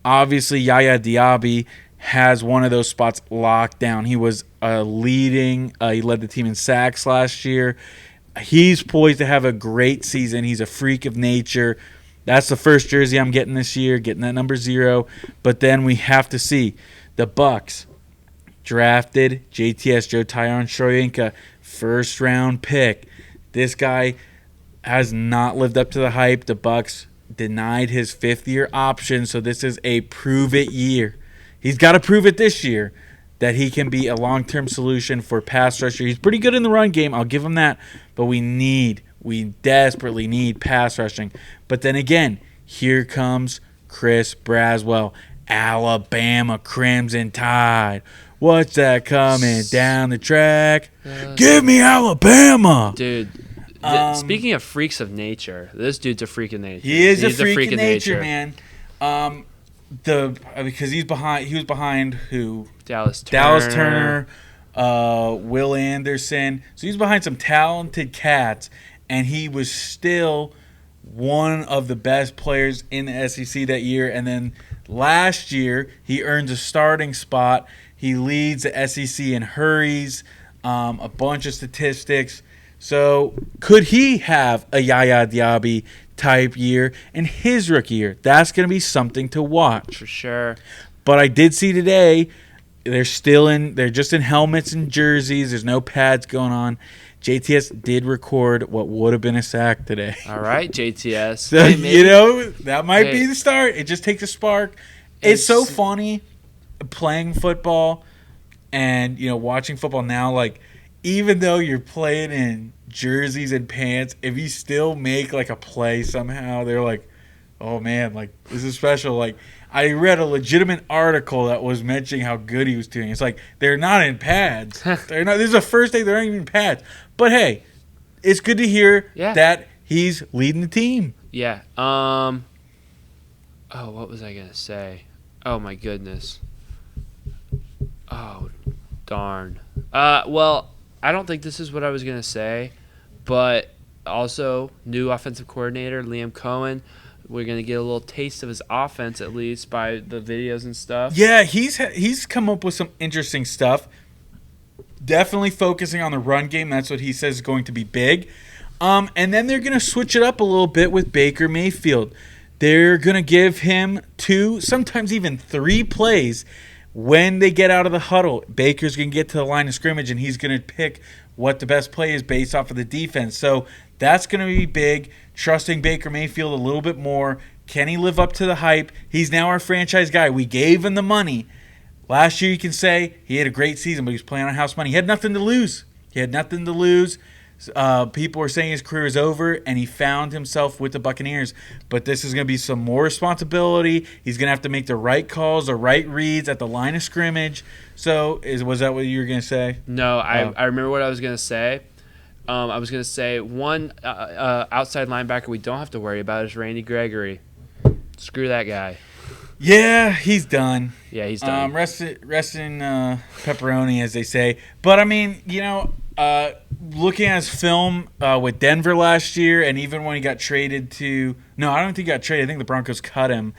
obviously, Yaya Diaby has one of those spots locked down. He was he led the team in sacks last year. He's poised to have a great season. He's a freak of nature. That's the first jersey I'm getting this year, getting that number 0. But then we have to see the Bucs drafted JTS, Joe Tryon-Shoyinka, first-round pick. This guy has not lived up to the hype. The Bucs denied his fifth-year option, so this is a prove-it year. He's got to prove it this year that he can be a long-term solution for pass rusher. He's pretty good in the run game, I'll give him that, but we desperately need pass rushing. But then again, here comes Chris Braswell, Alabama Crimson Tide. What's that coming down the track? Give me Alabama! Dude, speaking of freaks of nature, this dude's a freak of nature. He's a freak of nature, man. Because he was behind who? Dallas Turner, Will Anderson. So he's behind some talented cats, and he was still one of the best players in the SEC that year. And then last year, he earns a starting spot. He leads the SEC in hurries, a bunch of statistics. So could he have a Yaya Diaby type year in his rookie year? That's going to be something to watch. For sure. But I did see today they're just in helmets and jerseys. There's no pads going on. JTS did record what would have been a sack today. All right, JTS. So, that might be the start. It just takes a spark. It's so funny playing football and, watching football now. Like, even though you're playing in jerseys and pants, if you still make, like, a play somehow, they're like, oh man, like this is special. Like I read a legitimate article that was mentioning how good he was doing. It's like they're not in pads. They're not. This is the first day they're not even in pads. But hey, it's good to hear that he's leading the team. Yeah. Oh, what was I gonna say? Oh my goodness. Oh, darn. Well, I don't think this is what I was gonna say, but also new offensive coordinator Liam Cohen. We're gonna get a little taste of his offense at least by the videos and stuff. Yeah, he's come up with some interesting stuff. Definitely focusing on the run game. That's what he says is going to be big. And then they're gonna switch it up a little bit with Baker Mayfield. They're going to give him 2, sometimes even 3 plays when they get out of the huddle. Baker's going to get to the line of scrimmage, and he's going to pick what the best play is based off of the defense. So that's going to be big, trusting Baker Mayfield a little bit more. Can he live up to the hype? He's now our franchise guy. We gave him the money. Last year, you can say he had a great season, but he was playing on house money. He had nothing to lose. People were saying his career is over, and he found himself with the Buccaneers. But this is going to be some more responsibility. He's going to have to make the right calls, the right reads at the line of scrimmage. So, was that what you were going to say? No, I remember what I was going to say. I was going to say one outside linebacker we don't have to worry about is Randy Gregory. Screw that guy. Yeah, he's done. Yeah, he's done. Rest in pepperoni, as they say. But, I mean, looking at his film with Denver last year, and even when he got traded to – no, I don't think he got traded. I think the Broncos cut him.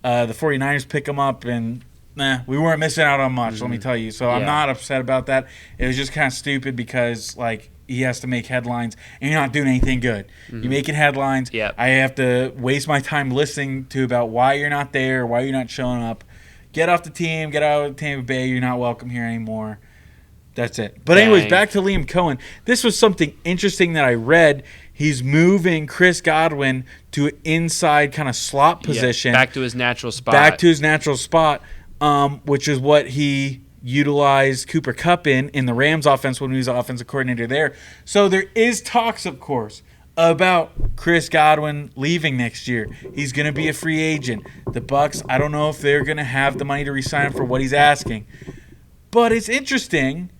The 49ers pick him up, and we weren't missing out on much, let me tell you. So I'm not upset about that. It was just kind of stupid because, like, he has to make headlines, and you're not doing anything good. You're making headlines. Yep. I have to waste my time listening to about why you're not there, why you're not showing up. Get off the team. Get out of Tampa Bay. You're not welcome here anymore. That's it. But anyways, back to Liam Cohen. This was something interesting that I read. He's moving Chris Godwin to an inside kind of slot position. Back to his natural spot. Which is what he utilized Cooper Kupp in the Rams offense when he was the offensive coordinator there. So there is talks, of course, about Chris Godwin leaving next year. He's going to be a free agent. The Bucs, I don't know if they're going to have the money to re-sign him for what he's asking. But it's interesting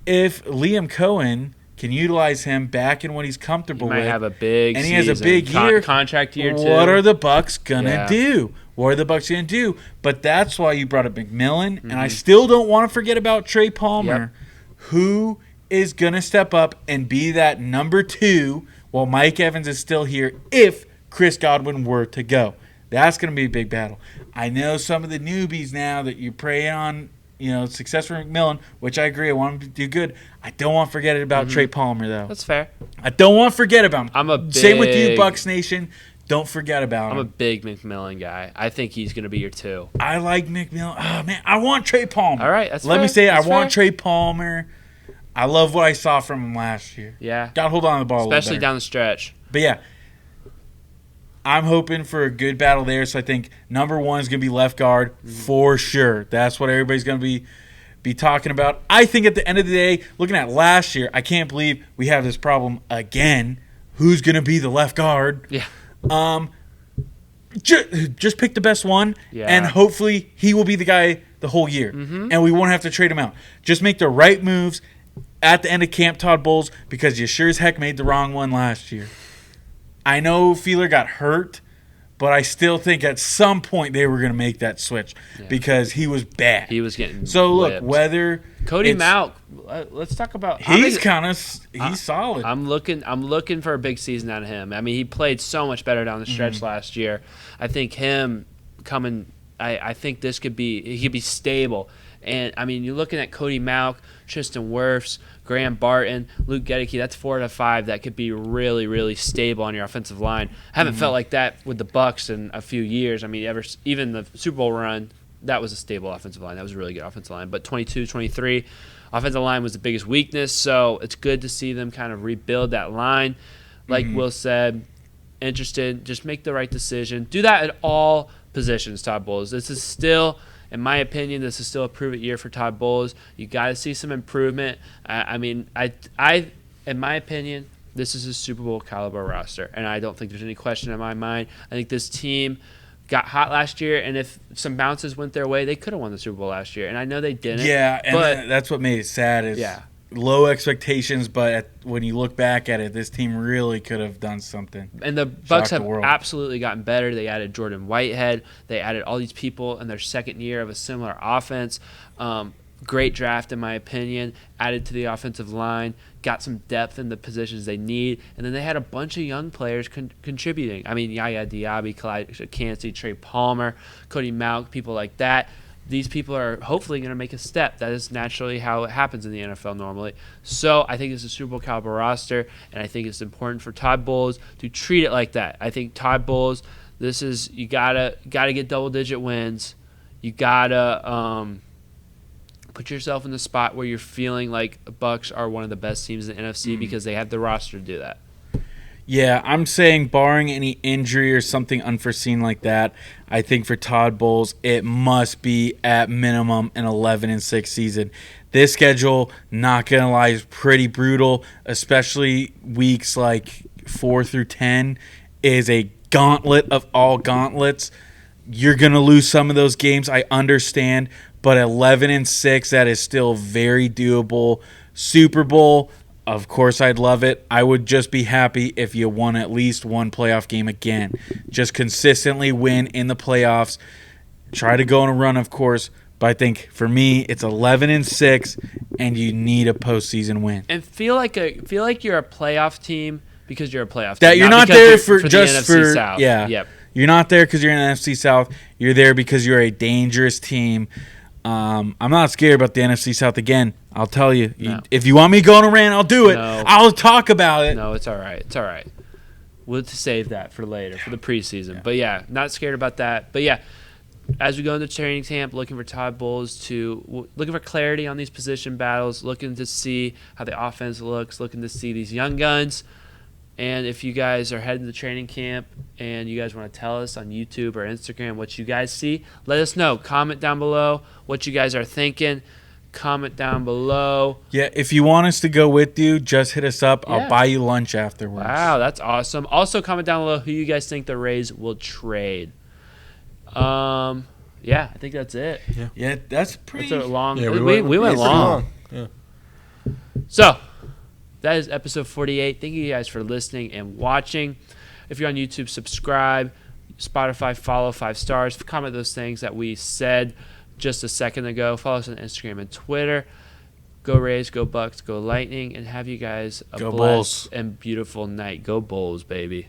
if Liam Cohen can utilize him back in what he's comfortable with. He might have a big and season. He has a big year. Contract year, too. What are the Bucs going to do? What are the Bucs going to do? But that's why you brought up McMillan. And I still don't want to forget about Trey Palmer, who is going to step up and be that number 2 while Mike Evans is still here if Chris Godwin were to go. That's going to be a big battle. I know some of the newbies now that you prey on, success for McMillan, which I agree. I want him to do good. I don't want to forget about Trey Palmer, though. That's fair. I don't want to forget about him. Same with you, Bucs Nation. Don't forget about him. I'm a big McMillan guy. I think he's going to be your 2. I like McMillan. Oh, man, I want Trey Palmer. All right, that's fair. Let me say it. I want Trey Palmer. I love what I saw from him last year. Yeah. Got to hold on to the ball especially a little better. Down the stretch. But, yeah, I'm hoping for a good battle there. So I think number 1 is going to be left guard for sure. That's what everybody's going to be talking about. I think at the end of the day, looking at last year, I can't believe we have this problem again. Who's going to be the left guard? Yeah. Just pick the best one, and hopefully he will be the guy the whole year, and we won't have to trade him out. Just make the right moves at the end of camp, Todd Bowles, because you sure as heck made the wrong one last year. I know Feeler got hurt, but I still think at some point they were going to make that switch because he was bad. He was getting look, whether Cody Mauch, let's talk about. He's solid. I'm looking for a big season out of him. I mean, he played so much better down the stretch last year. I think him coming. I think he could be stable. And I mean, you're looking at Cody Mauch, Tristan Wirfs, Graham Barton, Luke Gedeke. That's 4 out of 5 that could be really, really stable on your offensive line. I haven't felt like that with the Bucs in a few years. I mean, even the Super Bowl run, that was a stable offensive line. That was a really good offensive line. But 22, 23, offensive line was the biggest weakness. So it's good to see them kind of rebuild that line. Like Will said, interested, just make the right decision. Do that at all positions, Todd Bowles. This is still, in my opinion, a prove-it year for Todd Bowles. You got to see some improvement. I mean, in my opinion, this is a Super Bowl caliber roster, and I don't think there's any question in my mind. I think this team got hot last year, and if some bounces went their way, they could have won the Super Bowl last year. And I know they didn't. Yeah, and but that's what made it sad is Yeah. low expectations, but when you look back at it, this team really could have done something. And the Shocked Bucs the have world. absolutely gotten better. They added Jordan Whitehead. They added all these people in their second year of a similar offense. Great draft, in my opinion. Added to the offensive line. Got some depth in the positions they need. And then they had a bunch of young players contributing. I mean, Yaya Diaby, Clyde Cansey, Trey Palmer, Cody Mauch, people like that. These people are hopefully going to make a step. That is naturally how it happens in the NFL normally. So I think it's a Super Bowl caliber roster, and I think it's important for Todd Bowles to treat it like that. I think Todd Bowles, this is you gotta get double digit wins. You gotta put yourself in the spot where you're feeling like the Bucs are one of the best teams in the NFC because they have the roster to do that. Yeah, I'm saying barring any injury or something unforeseen like that, I think for Todd Bowles, it must be at minimum an 11-6 season. This schedule, not going to lie, is pretty brutal, especially weeks like 4 through 10 is a gauntlet of all gauntlets. You're going to lose some of those games, I understand, but 11-6, that is still very doable. Super Bowl, of course, I'd love it. I would just be happy if you won at least one playoff game again. Just consistently win in the playoffs. Try to go on a run, of course. But I think for me, it's 11-6, and you need a postseason win. And feel like you're a playoff team because you're a playoff team. That you're not because there you're for the just NFC for South. yeah. Yep. You're not there because you're in the NFC South. You're there because you're a dangerous team. I'm not scared about the NFC South again. I'll tell you. No. If you want me to go on a rant, I'll do it. No. I'll talk about it. No, it's all right. It's all right. We'll save that for later, for the preseason. Yeah. But, yeah, not scared about that. But, yeah, as we go into training camp, looking for Todd Bowles looking for clarity on these position battles, looking to see how the offense looks, looking to see these young guns. And if you guys are heading to training camp and you guys want to tell us on YouTube or Instagram what you guys see, let us know. Comment down below what you guys are thinking. Comment down below. Yeah, if you want us to go with you, just hit us up. Yeah. I'll buy you lunch afterwards. Wow, that's awesome. Also, comment down below who you guys think the Rays will trade. Yeah, I think that's it. Yeah, that's pretty. That's a long. Yeah, we went pretty long. Yeah. So, that is episode 48. Thank you guys for listening and watching. If you're on YouTube, subscribe. Spotify, follow, 5 stars. Comment those things that we said just a second ago. Follow us on Instagram and Twitter. Go Rays, go Bucs, go Lightning, and have you guys a Go blessed Bulls. and beautiful night. Go Bulls, baby.